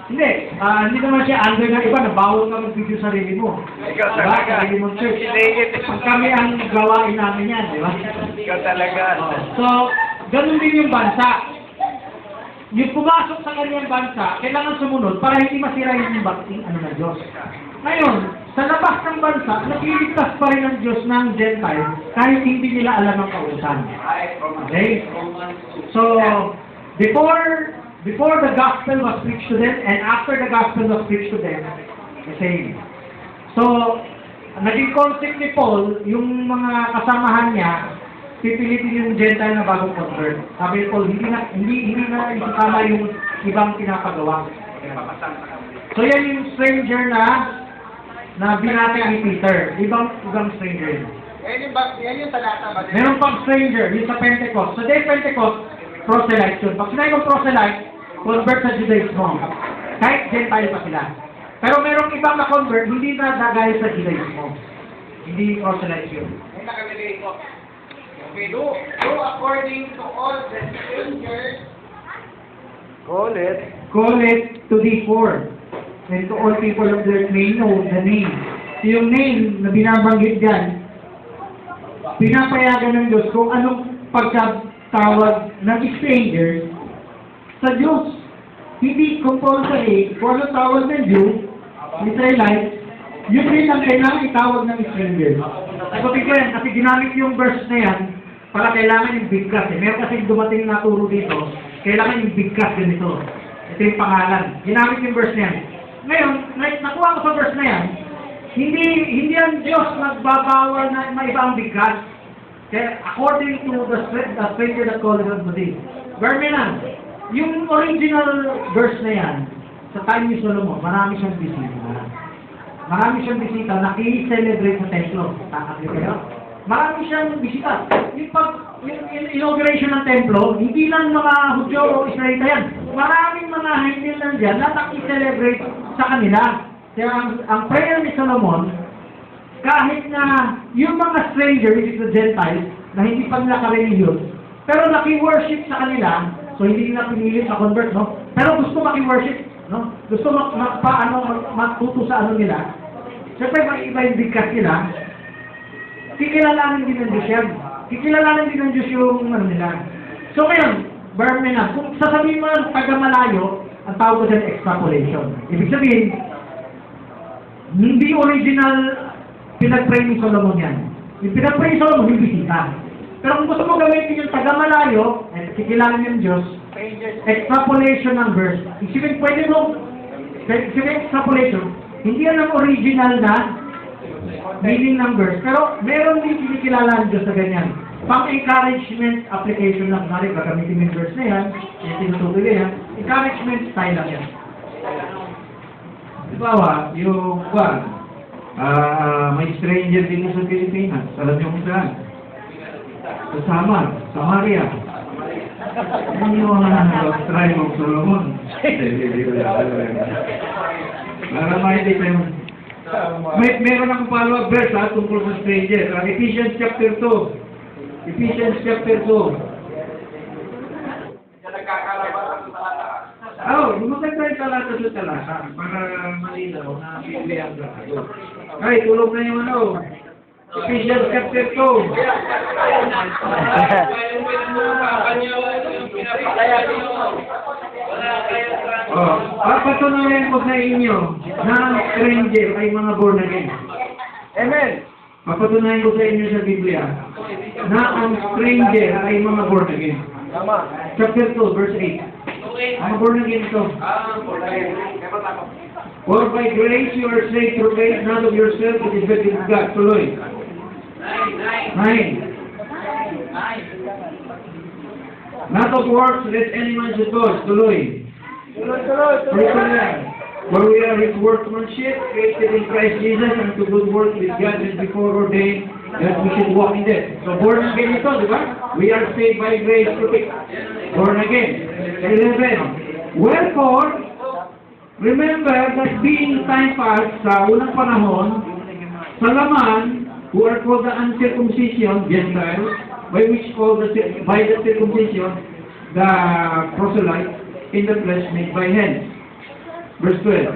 hindi naman siya under ng iba, nabawal ka mag-video sarili mo. Ikaw Diba? talaga. Sarili mo church. Sinigit. Pag kami ang gawain namin yan, di ba? Ikaw talaga. So, ganun din yung bansa. Yung pumasok sa kanyang bansa, kailangan sumunod para hindi masira yung bakting ng Diyos. Ngayon, sa labas ng bansa, nagliligtas pa rin ng Diyos ng Gentile kahit hindi nila alam ang kautusan. Okay? So, before the gospel was preached to them and after the gospel was preached to them, the same. So, naging concept ni Paul, yung mga kasamahan niya, pipilitin yung Gentile na bagong convert. Sabi ni Paul, hindi na isasama yung ibang pinapagawa. So yan yung stranger na binati ni Peter. Ibang stranger. Yan yung talata ba? Meron pang stranger, yung sa Pentecost. So day Pentecost, proselyte yun. Pag sinabi kong proselyte, convert sa Judaismo. Kahit Gentile pa sila. Pero merong ibang na-convert, hindi na dagay sa Judaismo. Hindi proselyte yun. May nakalagay ko. Okay, do according to all the strangers. Call it. Call it to thee for, and to all people of the earth may know the name. So yung name na binabanggit dyan, pinapayagan ng Diyos kung anong pagkatawag ng strangers sa Diyos. Hindi compulsory kung anong tawag ng Jew, Israelite, yun din ang kailangan itawag ng stranger. Sagutin ko yan, kasi ginamit yung verse na yan, para kailangan yung bigkas. Meron kasi dumating na turo dito, kailangan yung bigkas ganito. Ito yung pangalan. Ginamit yung verse na yan. Ngayon, nakuha ko sa verse na yan, hindi ang Diyos nagbabawal na may ibang bigkas. Kaya according to the stranger that called us today. Bermenan, yung original verse na yan, sa time ni Solomon, marami siyang bisita. Marami siyang bisita, naki-celebrate sa templo. Takatli kayo. Marami siyang bisita. Yung inauguration ng templo, hindi lang mga Hudyo o Israelita yan. Maraming mga Hintil lang dyan na naki-celebrate sa kanila. Kaya ang prayer ni Solomon, kahit na yung mga stranger, which is the Gentiles, na hindi pa nila ka-religious, pero naki-worship sa kanila, so hindi nila pinilit na-convert, no? Pero gusto maki-worship, no? Gusto matuto sa ano nila. Siyempre, iba yung bigkas nila. Kikilalanin din ng Diyos yan. Kikilalanin din ng Diyos yung ano nila. So ngayon, Bermenan, kung sasabihin mo ng taga-malayo, ang tawag ko dyan extrapolation. Ibig sabihin, hindi original pinag-pray ni Solomon yan. Yung pinag-pray ni Solomon, yung bisita. Pero kung gusto mo gamitin yung taga-malayo, eh, kikilalanin ng Diyos, extrapolation ng verse. Isipin, pwede mo, extrapolation, hindi yan ang original na meaning ng verse. Pero meron din kinikilala ng Diyos sa ganyan. Pang-encouragement application lang. Mari, gagamitin yung verse na yan, yung tinutuloy yan, encouragement style lang yan. Halimbawa, yung may stranger din sa Pilipinas. Alam niyo kung saan? Sa Samar, Samaria. Ano yung tribe of Solomon? Para hindi kayo. Meron akong follow-up verse tungkol sa stranger. Ephesians chapter 2. Ephesians chapter 2. Lumagan tayo talata sa talata para malinaw na Biblia ang lahat. Ay, tulog na yung ano. Ephesians chapter 2. Papatunayan ko sa inyo na ang stranger ay mga born again. Amen. Papatunayan ko sa inyo sa Biblia na ang stranger ay mga born again. Tama. Chapter 2, verse 8. Ang born again ito. For by grace you are saved through faith, not of yourself, it is the gift of God. Tuloy. 9. Not of works, let any man should boast. Tuloy. For we are His workmanship, created in Christ Jesus unto good works which God has before ordained that we should walk in them. So born again ito, di ba? We are saved by grace through faith. Born again. 11. Wherefore, remember that being time past sa unang panahon, sa laman, who are called the uncircumcision, Gentiles, by the circumcision, the proselyte, in the flesh made by hands. Verse 12.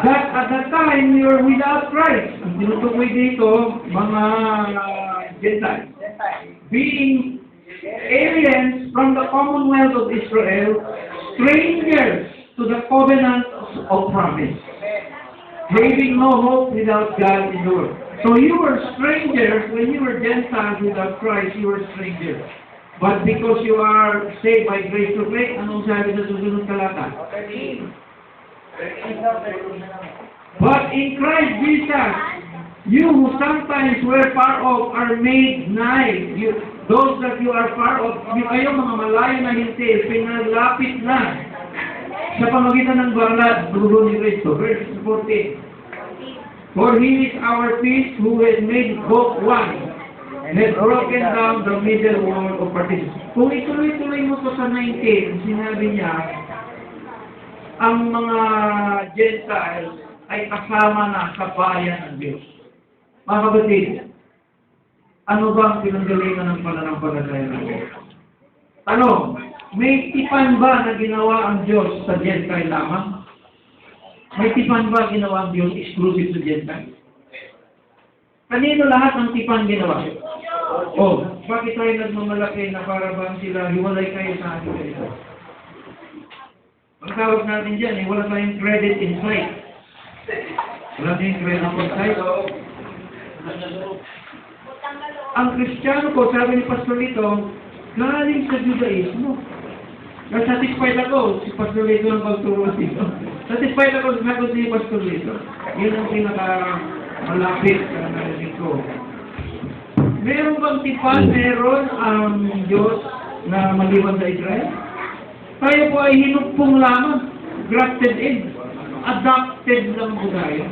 That at that time you were without Christ. Ang tinutukoy dito, mga Gentiles. Being aliens from the commonwealth of Israel, strangers to the covenant of promise, having no hope without God in the world. So you were strangers when you were Gentiles without Christ, you were strangers. But because you are saved by grace through faith, anong sabi sa susunod talata? But in Christ Jesus, You who sometimes were far off are made nigh. Those that you are far off, kayo mga malayo na hintil, pinalapit na sa pamagitan ng banal dugo ni Cristo. Verse 14. For He is our peace, who has made both one, and has broken down the middle wall of partition. Kung ituloy-tuloy mo to sa 19, sinabi niya, ang mga Gentiles ay kasama na sa bayan ng Diyos. Mga kapatid, ano ba ang pinanggalingan ng pananampalataya natin? Tanong, may tipan ba na ginawa ang Diyos sa Gentile lamang? May tipan ba ginawa ang Diyos exclusive sa Gentile? Kanino lahat ang tipan ginawa? Oh, bakit tayo nagmamalaki na para bang sila hiwalay kayo sa ating ito? Ang tawag natin dyan, wala tayong credit in sight. Wala tayong credit in sight. Ang Kristiyano ko, sabi ni Pastor Lito, galing sa Judaismo. Satisfied ako, si Pastor Lito ang pagturo dito. Satisfied ako sa sagot ni Pastor Lito. Yun ang pinaka-malapit na narinig ko. Meron bang tipan, meron ang Diyos na maliwan sa Israel? Tayo po ay hinugpong lamang, grafted in, adopted lang po tayo.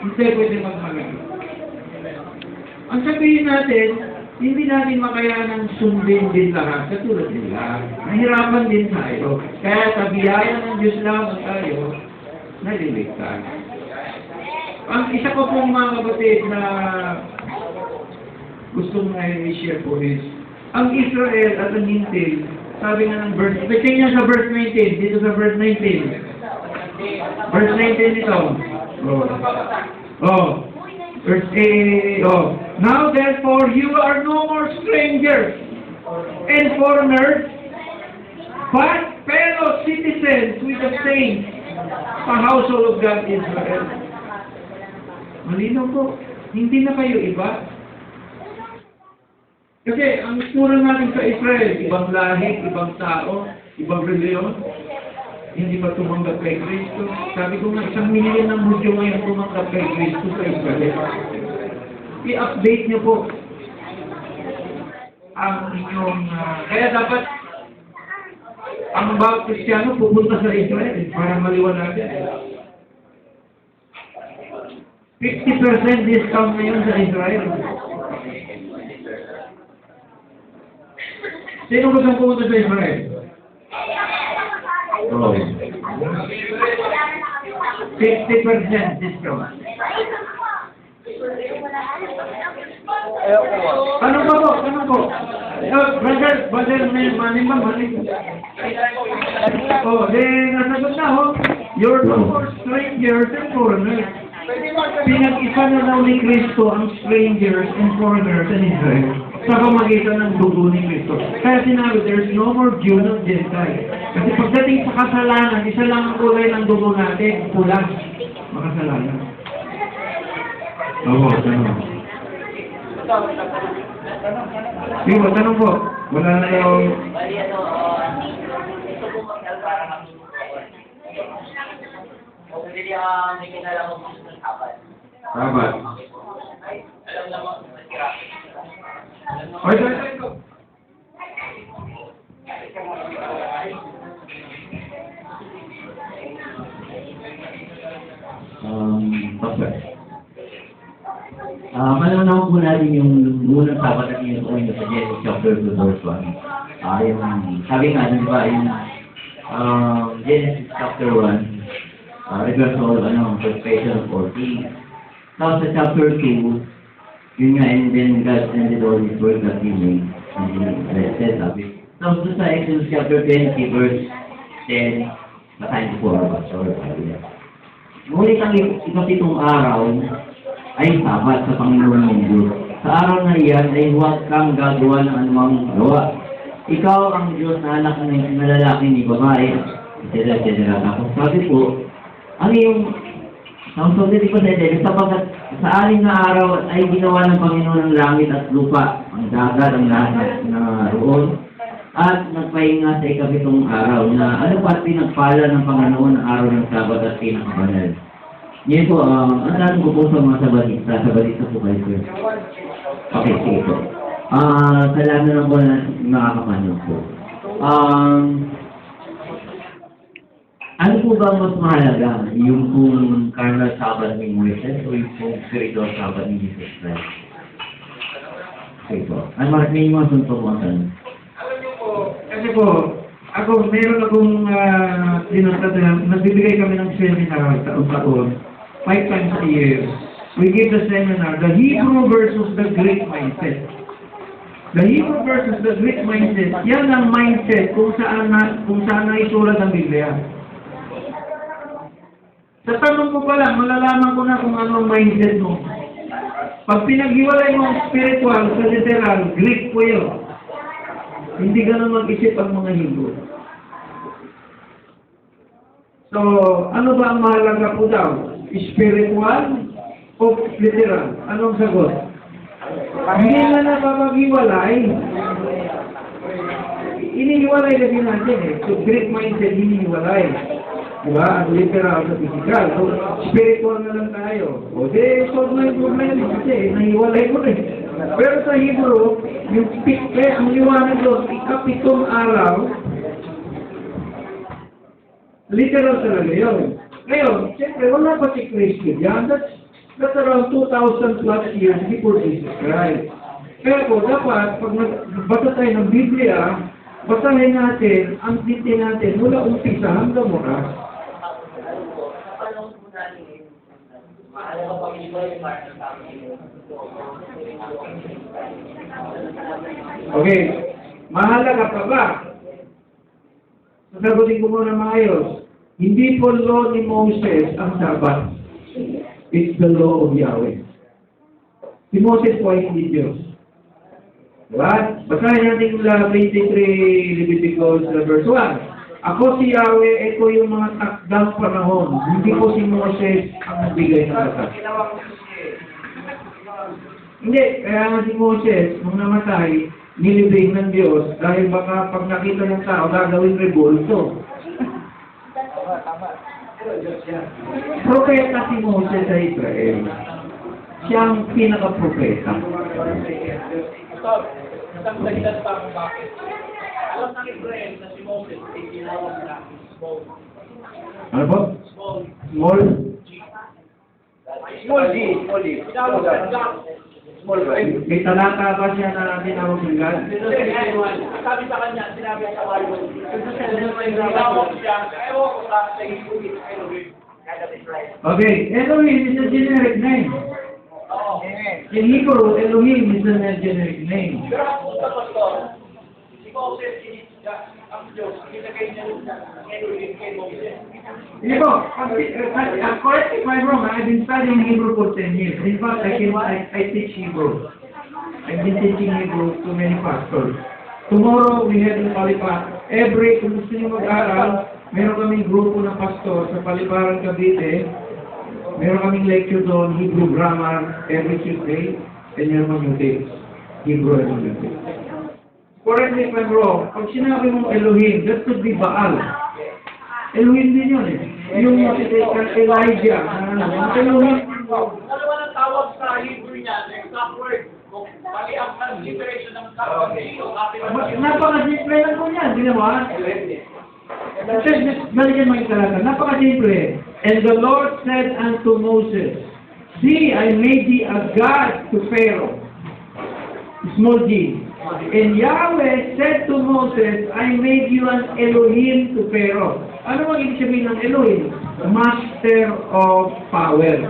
Hindi pwede magmalaki. Ang sabihin natin, hindi natin makayanang sundin din lahat, katulad nila. Nahirapan din tayo. Kaya sa biyaya ng Diyos lamang tayo, naliligtas. Ang isa ko pong mga kapatid na gusto nga i-share po is, ang Israel at ang Hintil, sabi nga ng verse, tingnan sa verse 19, dito sa verse 19. Verse 19 ito. Verse 8, Now therefore you are no more strangers and foreigners, but fellow citizens with the saints, sa household of God Israel. Malinaw po, hindi na kayo iba. Kasi ang istura natin sa Israel, ibang lahi, ibang tao, ibang reliyon, hindi pa tumanggap kay Kristo. Sabi ko nga, 1 milyon ng Hudyo ngayon tumanggap kay Kristo sa Israel. I-update niyo po ang inyong... kaya dapat ang bawat Kristiyano pupunta sa Israel para maliwanagan. 50% discount ngayon sa Israel. Sino gusto pumunta sa Israel? Oh. 50% discount. Tanong po? Brother, maning. Oh, nasagot na ho. You're no more strangers and foreigners. Pinag-isa na daw ni Kristo ang strangers and foreigners in Israel sa pamagitan ng dugo ni Kristo. Kaya sinabi, there's no more Jew nor Gentile. Kasi pagdating sa kasalanan, isa lang ang kulay ng dugo natin, pula. Makasalanan. Oo, tanong. Sige po, tanong po. Wala na yung... Sabat. Oy, tanong ko. Pastor. Malanaw po natin yung unang sabat at yung point sa Genesis chapter 2 verse 1. Yung, sabi nga, di ba, yung Genesis chapter 1, reversal, perpetual 40. Tapos sa chapter 2, yun nga, and then God ended all his work that he made. And he rested, sabi. Tapos sa Exodus chapter 20, verse 10, matayin po ang pastor, sabi niya. Ngunit ang ikapitong araw ay sabat sa Panginoon mong Diyos. Sa araw na iyan ay huwag kang gagawa ng anumang gawa. Ikaw ang Diyos na anak ng lalaki ni babae, etc. Tapos sabi po, ang iyong sabi ko sa ito, sapagkat sa anim na araw ay ginawa ng Panginoon ng langit at lupa, ang dagat, ang lahat na roon, at nagpahinga sa ikapitong araw na ano pa pinagpala ng Panginoon ang araw ng Sabat at pinakabanal. Yes po, ang tanong ko po sa mga sabalista po kayo, sir. Okay, sige po. Sa lahat na lang po na nakakapanood po. Ano po ba mas mahalaga? Yung kung carnal Sabbath ni Moises o yung kung spiritual Sabbath ni Jesus Christ? Okay po. May mga suntong mga tanong. Alam niyo po, kasi po, meron akong dinatatan, nagbibigay kami ng seminar taon-taon, 5 times a year. We give the seminar, the Hebrew versus the Greek mindset. The Hebrew versus the Greek mindset, yan ang mindset kung saan na isulat ang Biblia. Sa tanong ko pa lang, malalaman ko na kung ano ang mindset mo. Pag pinaghiwalay mo ang spiritual sa literal, Greek po yun. Hindi ganun mag-isip ang mga Hebrew. So, ano ba ang mahalaga po daw? Spiritual o literal? Anong sagot? Hindi na napapaghiwalay. Inihiwalay kasi natin eh. So, Greek mindset, inihiwalay. Diba? Ang literal sa physical. So, spiritual na lang tayo. O, solve na yung problema kasi nahiwalay mo rin. Pero sa Hebrew, yung ang liwanag doon, ikapitong araw, literal talaga yun. Ngayon, siyempre, wala pa si Kristo yan. That's around 2,000 plus years before Jesus Christ. Kaya po, dapat, pag nagbasa tayo ng Biblia, basahin natin, ang titi natin, mula umpisa hanggang wakas. Okay, mahalaga pa ba? Sasagutin ko muna maayos. Hindi po law ni Moses ang Sabbath. It's the law of Yahweh. Si Moses po ay hindi Diyos. Diba? Basahin natin mula 23 Leviticus verse 1. Ako si Yahweh, ito yung mga takdang panahon. Hindi po si Moses ang nagbigay ng batas. Hindi, kaya nga si Moses, nung namatay, nilibing ng Diyos dahil baka pag nakita ng tao, gagawin revolto. Propeta si Moses sa Israel. Siya ang pinaka-propeta. Isang dahilan pa kung bakit. Alam ng Israel na si Moses ay tinawag na small. Ano po? Small G. Small G. Tinawag na God. Small God. May talata ba siya na tinawag ng God? Sabi sa kanya, sinabi sa Bible, tinawag siya, ewan ko sa Hebrew, Elohim. Okay, Elohim is a generic name. In Hebrew, Elohim is a generic name. Pero ang punta, Pastor, si Moses, ang Diyos, nilagay niya ng Elohim kay Moses. You know, correct me if I'm wrong, I've been studying Hebrew for 10 years. In fact, I teach Hebrew. I've been teaching Hebrew to many pastors. Tomorrow, we have in Palipa. Kung gusto niyo mag-aral, meron kaming grupo ng pastor sa Paliparan, Cavite. Meron kaming lecture doon, Hebrew grammar, every Tuesday, and meron kaming days, Hebrew every Tuesday. Correct me if I'm wrong, pag sinabi mong Elohim, that could be Baal. Elohim din yun eh. Yung Elijah, Elohim. Dalawa ng tawag sa Hebrew niya, the exact word. Kung mali ang transliteration ng Napaka-simple lang po niya, di ba? Balikan mo yung talata. Napaka-simple. And the Lord said unto Moses, See, I made thee a God to Pharaoh. Small g. And Yahweh said to Moses, I made you an Elohim to Pharaoh. Ano ang ibig sabihin ng Elohim? Master of power.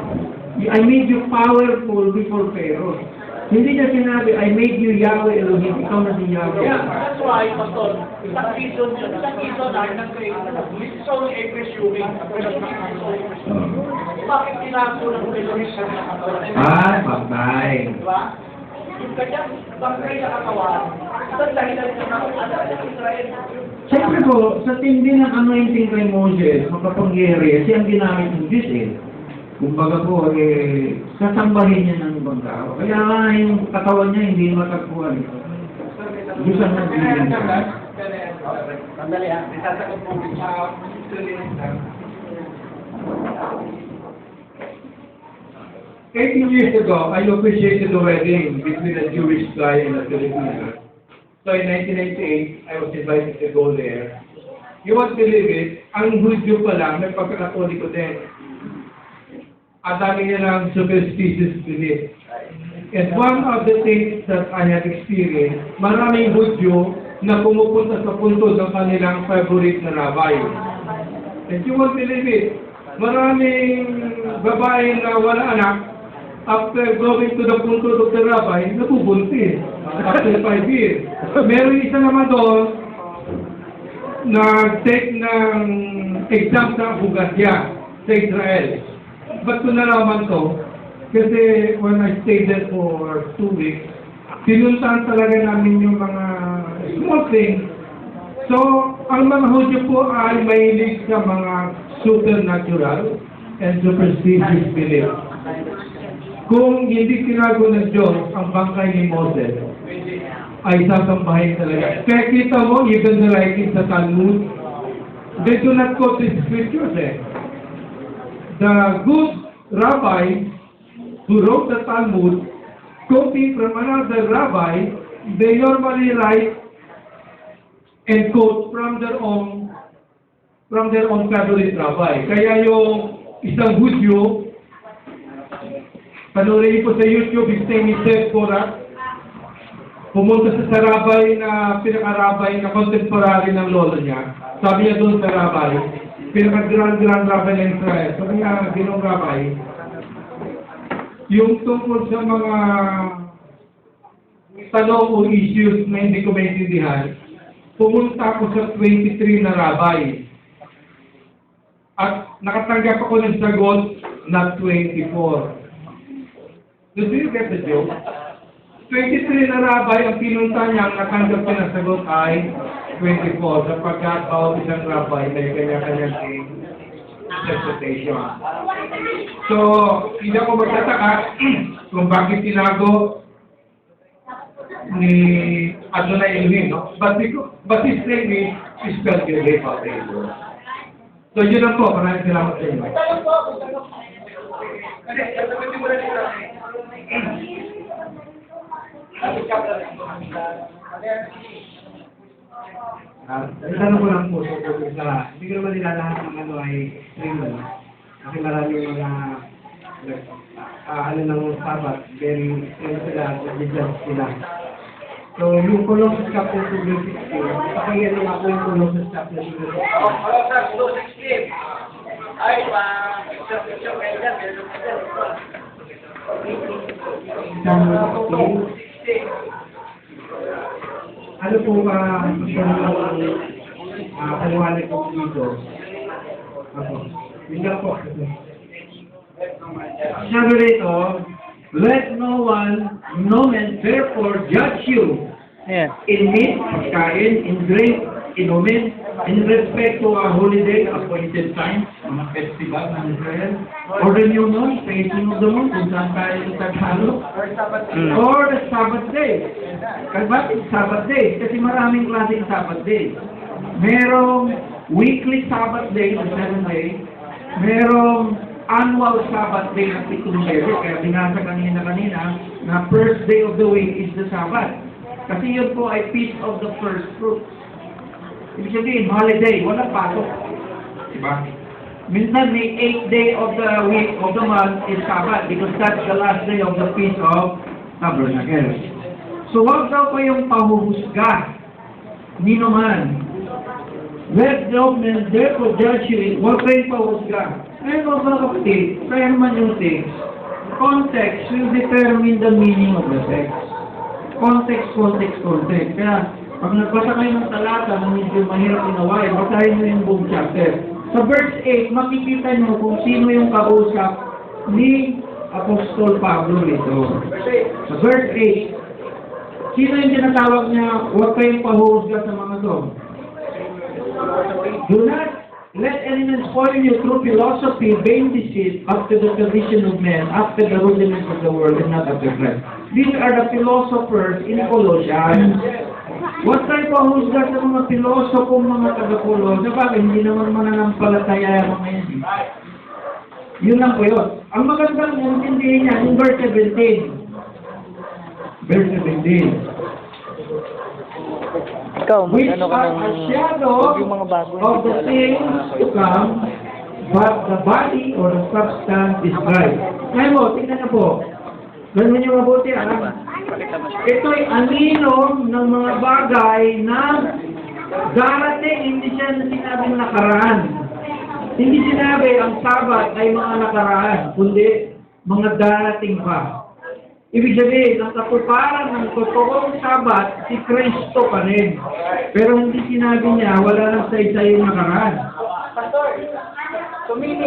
I made you powerful before Pharaoh. Hindi niya sinabi, I made you Yahweh Elohim. Ikaw na si Yahweh. Yeah, that's why, Pastor, isang reason yun. Isang reason ay nag-create. This is only a presuming. Bakit tinago ng Elohim sa katawan? Patay. Diba? Yung kanyang bangkay na katawan, isang dahilan niya ng anak ng Israel. Siyempre po, sa tindi ng anointing kay Moses, makapangyari, siya ang ginamit ng Diyos eh. Kumbaga po, sasambahin niya ng ibang tao. Kaya nga yung katawan niya hindi matagpuan. Diyos ang nagbibigay siya. Sandali ha, isasagot mo 18 years ago, I officiated the wedding between a Jewish guy and a Filipino. So in 1998, I was invited to go there. You won't believe it, ang Hudyo pa lang, may pagkakatoliko din. Ang dami nilang superstitious belief. And one of the things that I have experienced, maraming Hudyo na pumupunta sa punto ng kanilang favorite na rabbi. And you won't believe it, maraming babae na wala anak, after going to the punto of the rabbi, napubuntis. After 5 years. Meron isa naman doon, nag-take ng exam sa Bugadya sa Israel. Ba't ko nalaman to? Kasi when I stayed there for 2 weeks, pinuntahan talaga namin yung mga small things. So, ang mga Hudyo po ay mahilig sa mga supernatural and superstitious belief. Kung hindi tinago ng Diyos ang bangkay ni Moses, ay sasambahin talaga. Kaya kita mo, even the writings sa Talmud, they do not quote the scriptures eh. The good rabbi who wrote the Talmud, quoting from another rabbi, they normally write and quote from their own favorite rabbi. Kaya yung isang Hudyo, panoorin po sa YouTube, his name is Seth Korak, pumunta sa rabbi na pinaka-rabbi na contemporary ng lolo niya. Sabi niya doon sa rabbi, pinaka-grand rabbi ng Israel. Sabi niya, ginong rabbi, yung tungkol sa mga tanong o issues na hindi ko maintindihan, pumunta ako sa 23 na rabbi. At nakatanggap ako ng sagot na 24. Do you get the joke? 23 na rabbi ang pinunta niya, ang natanggap niya na sagot ay 24. Sapagkat bawat isang rabbi may kanya-kanyang interpretation. So, hindi ako magtataka kung bakit tinago ni Adonai Elohim, no? But his name is spelled Yehweh Pateiro. So, yun lang po. Maraming salamat sa inyo. Tanong ko lang po sa hindi ko naman nila lahat ng ano ay criminal. Kasi marami mga ano ng sabat, very sila, judge sila. So, yung Colossus chapter 2 verse 16, pakinggan nyo ako yung Colossus chapter 2 verse 16. Ano po paliwanag ko dito? Ako. Hindi po. Sabi rito, let no man therefore judge you Ayan. in meat, kain, in drink, inumin, in respect to a holy day, appointed times, mga festival ng Israel, or the new moon, facing of the moon, kung saan tayo taghalo, or the Sabbath day. Kaya bakit Sabbath day? Kasi maraming klaseng Sabbath day. Merong weekly Sabbath day, the 7th day, merong annual Sabbath day na 7 day. Kaya binasa kanina na first day of the week is the Sabbath. Kasi yun po ay feast of the first fruits. Ibig sabihin, holiday, walang pasok. Diba? Minsan may 8th day of the week of the month is Sabbath because that's the last day of the Feast of Tabernacles. So huwag daw kayong pahuhusga. Nino man. Let no man therefore judge you. Huwag kayong pahuhusga. Ngayon mga kapatid, kaya naman yung text. Context will determine the meaning of the text. Context. Kaya, pag nagbasa kayo ng talata na medyo mahirap inawain, basahin mo yung buong chapter. Sa verse 8, makikita nyo kung sino yung kausap ni Apostol Pablo rito. Sa verse 8, sino yung tinatawag niya, huwag kayong pahuhusga sa mga to. Do not let any man spoil you through philosophy, vain deceit, after the tradition of men, after the rudiments of the world, and not after Christ. These are the philosophers in Colossians. Huwag tayo pahusga sa mga pilosopo, mga taga-Colossians. Bakit? Hindi naman mananampalataya yung mga yan. Yun lang po yun. Ang magandang intindihin niya, yung verse 17. Verse 17. Ikaw, Which mag-ano ka are ng... a shadow Huwag yung mga bago. of the things to come, but the body or the substance is Christ. Ngayon po, tingnan na po. Ganun niyo mabuti, Pakita mo siya. Ito'y anino ng mga bagay na darating, hindi siya sinabing nakaraan. Hindi sinabi ang Sabat ay mga nakaraan, kundi mga darating pa. Ibig sabihin, ang katuparan ng totoong Sabat, si Kristo pa rin. Pero hindi sinabi niya, wala nang say-say yung nakaraan.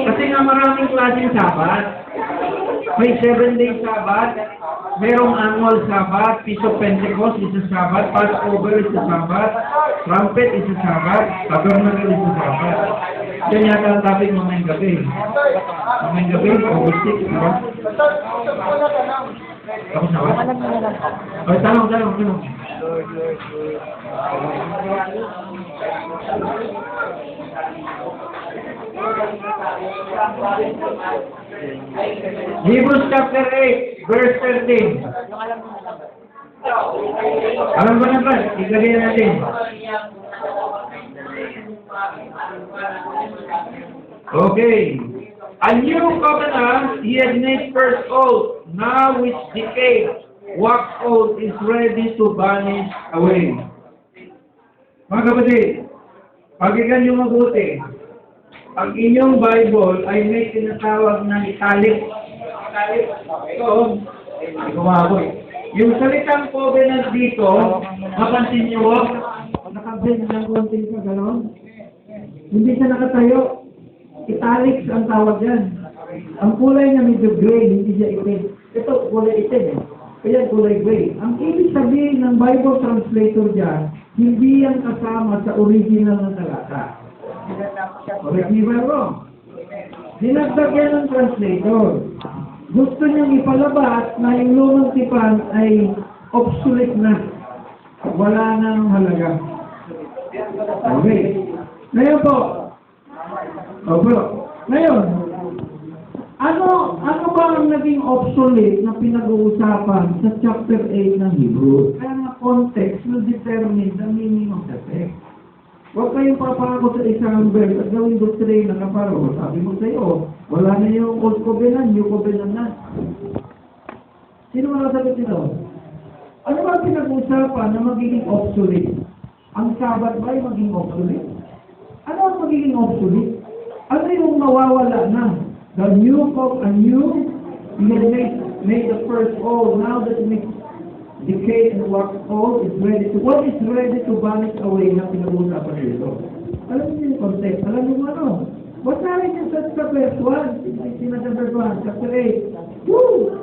Kasi nga maraming klaseng Sabat. May 7-day Sabat, merong annual Sabat, Feast of Pentecost is a Sabat, Passover is a Sabat, Trumpet is a Sabat, Tabernacle is a Sabat. Yan yata ang topic mamayang gabi. Mamayang gabi, August 6, di ba? Ako sa wat? Ay, tanong. Hebrews chapter 8, verse 13. Alam ba na ba? Igalin natin. Okay. A new covenant he had made first oath, now which decay, wax oath is ready to vanish away. Mga kapatid, pakinggan niyo mabuti. Ang inyong Bible ay may tinatawag na italic. Ito, hindi ko mahaboy. Yung salitang covenant dito, mapansin niyo, nakabend ng konting pa, gano'n? Hindi siya nakatayo. Italics ang tawag yan. Ang kulay niya medyo gray, hindi siya itim. Ito, kulay itim eh. Kaya kulay gray. Ang ibig sabihin ng Bible translator dyan, hindi yan kasama sa original na talata. Correct me if I'm wrong. Dinagdag yan ng translator. Gusto niyang ipalabas na yung lumang tipan ay obsolete na. Wala nang halaga. Okay. Ngayon po, ngayon, ano ba ang naging obsolete na pinag-uusapan sa chapter 8 ng Hebrews? Kaya nga context will determine the meaning of the text. Huwag kayong papako sa isang verse at gawing doctrine na kaparo. Sabi mo sa'yo, wala na yung old covenant, new covenant na. Sino mga sagot nito? Ano ba ang pinag-uusapan na magiging obsolete? Ang Sabat ba ay maging obsolete? Ano ang magiging obsolete? Ano yung mawawala na? The new of a new, we had made the first old, now that it makes decay and wax old is ready to, what is ready to vanish away na pinag-uusapan nito? Alam niyo yung context? Alam niyo ano? What's namin yung sa verse 1? Sinasa verse 1, chapter 8. Woo!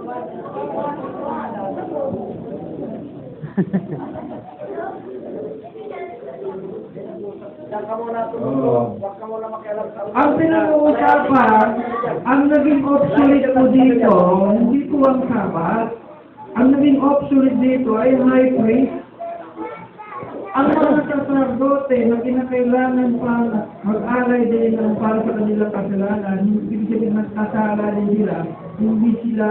Ang pinag-uusapan, ang naging obsolete po dito, hindi po ang Sabat. Ang naging obsolete dito ay high priest. Ang mga sacerdote na kinakailangan pang mag-alay din ng para sa kanilang kasalanan, hindi sila nagkasala din sila, hindi sila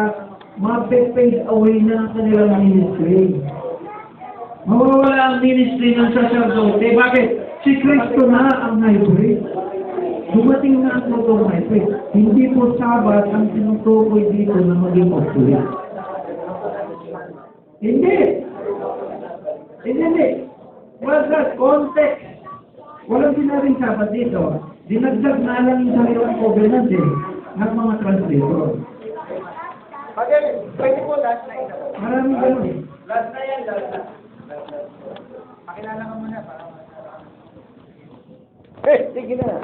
ma-fade away na ang kanilang ministry. Mawawala ang ministry ng sacerdote. Bakit? Si Kristo na ang high priest. Dumating na ang totoong high priest. Hindi po Sabat ang tinutukoy dito na maging obsolete. Hindi. What's that context? Walang sinabing Sabat dito. Dinagdag na lang yung sarilang covenant ng mga translator. Pwede po last na ito. Maraming ganun. Last na yan, last na. Pakilala ka muna para Sige na.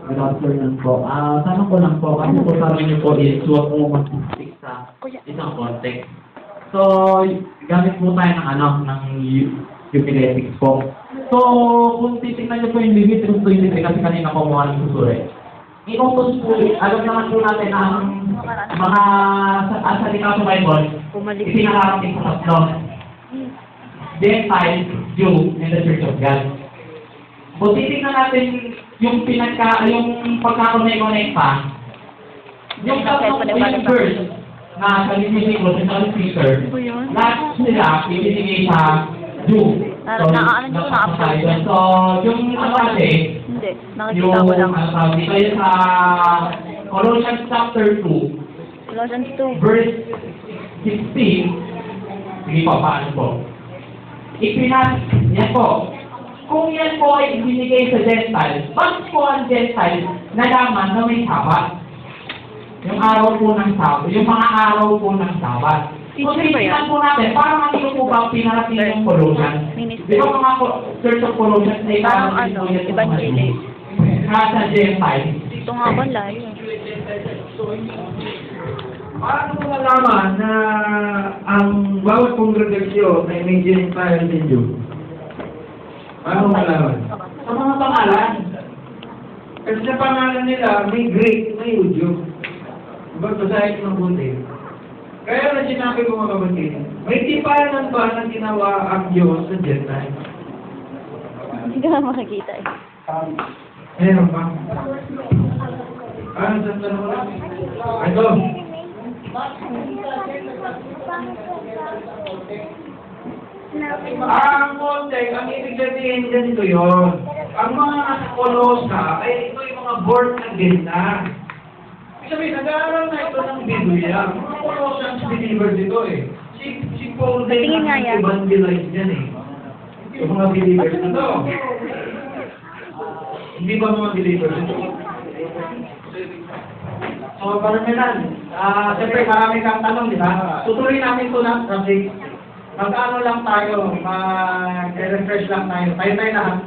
Good afternoon po. Tanong ko lang po, kasi po sabi niyo po is huwag mo mag-stick sa isang context. So, gamit po tayo ng eupiletics po. So, kung titignan niyo po yung limit ng 23, kasi kanina po mga nagsusuri. I-oppose po, alam naman po natin na ang mga salita sa Bible, ipinakarating sa tatlo. Gentiles, Jew, and the Church of God. Kung titignan natin yung pagkakonect pa, yung verse na sa music ko, sa speaker, lahat sila ibinigay sa Jew. So, yung kasi, Hindi, yung, nakikita ko lang. sabi kayo sa Colossians chapter 2, Colossians 2. verse 16, sige po, paano po? Yan po. Kung yan po ay ibinigay sa Gentiles, bakit po ang Gentiles nalaman na may Sabat? Yung araw po ng Sabat, yung mga araw po ng Sabat. Kung titignan po natin, parang ano po ba pinarating yung Colossians? Di ba mga Church of Colossians na Parang iparating po yan sa mga evangelist. Jews? Nasa Gentiles. Ito nga ba layo? Paano mo nalaman na ang bawat kongregasyon ay may Gentile din Jew? Paano mo nalaman? Sa mga pangalan. Kasi sa pangalan nila, may Greek, may Udyo. Basahin ko ng buti. Kaya na sinabi ko mga kapatid, may tipanan ba na ginawa ang Diyos sa Gentile? Hindi ka makikita eh. Meron ba? Ano sa tanong lang? Ito. Ang context, ang ibig sabihin ganito yun. Ang mga nasa Colossa, ay ito yung mga born again na. Ibig sabihin, nag-aaral na ito ng Biblia. Mga Colossians believers ito eh. Si Paul din Tingin nga yan. ang evangelize yan eh. Yung mga believers na to. Hindi ba mga believers ito? So, Parmenan, siyempre marami kang tanong, di ba? Tutuloy namin ito na subject. Mag-ano lang tayo, mag-refresh lang tayo. Tayo lahat.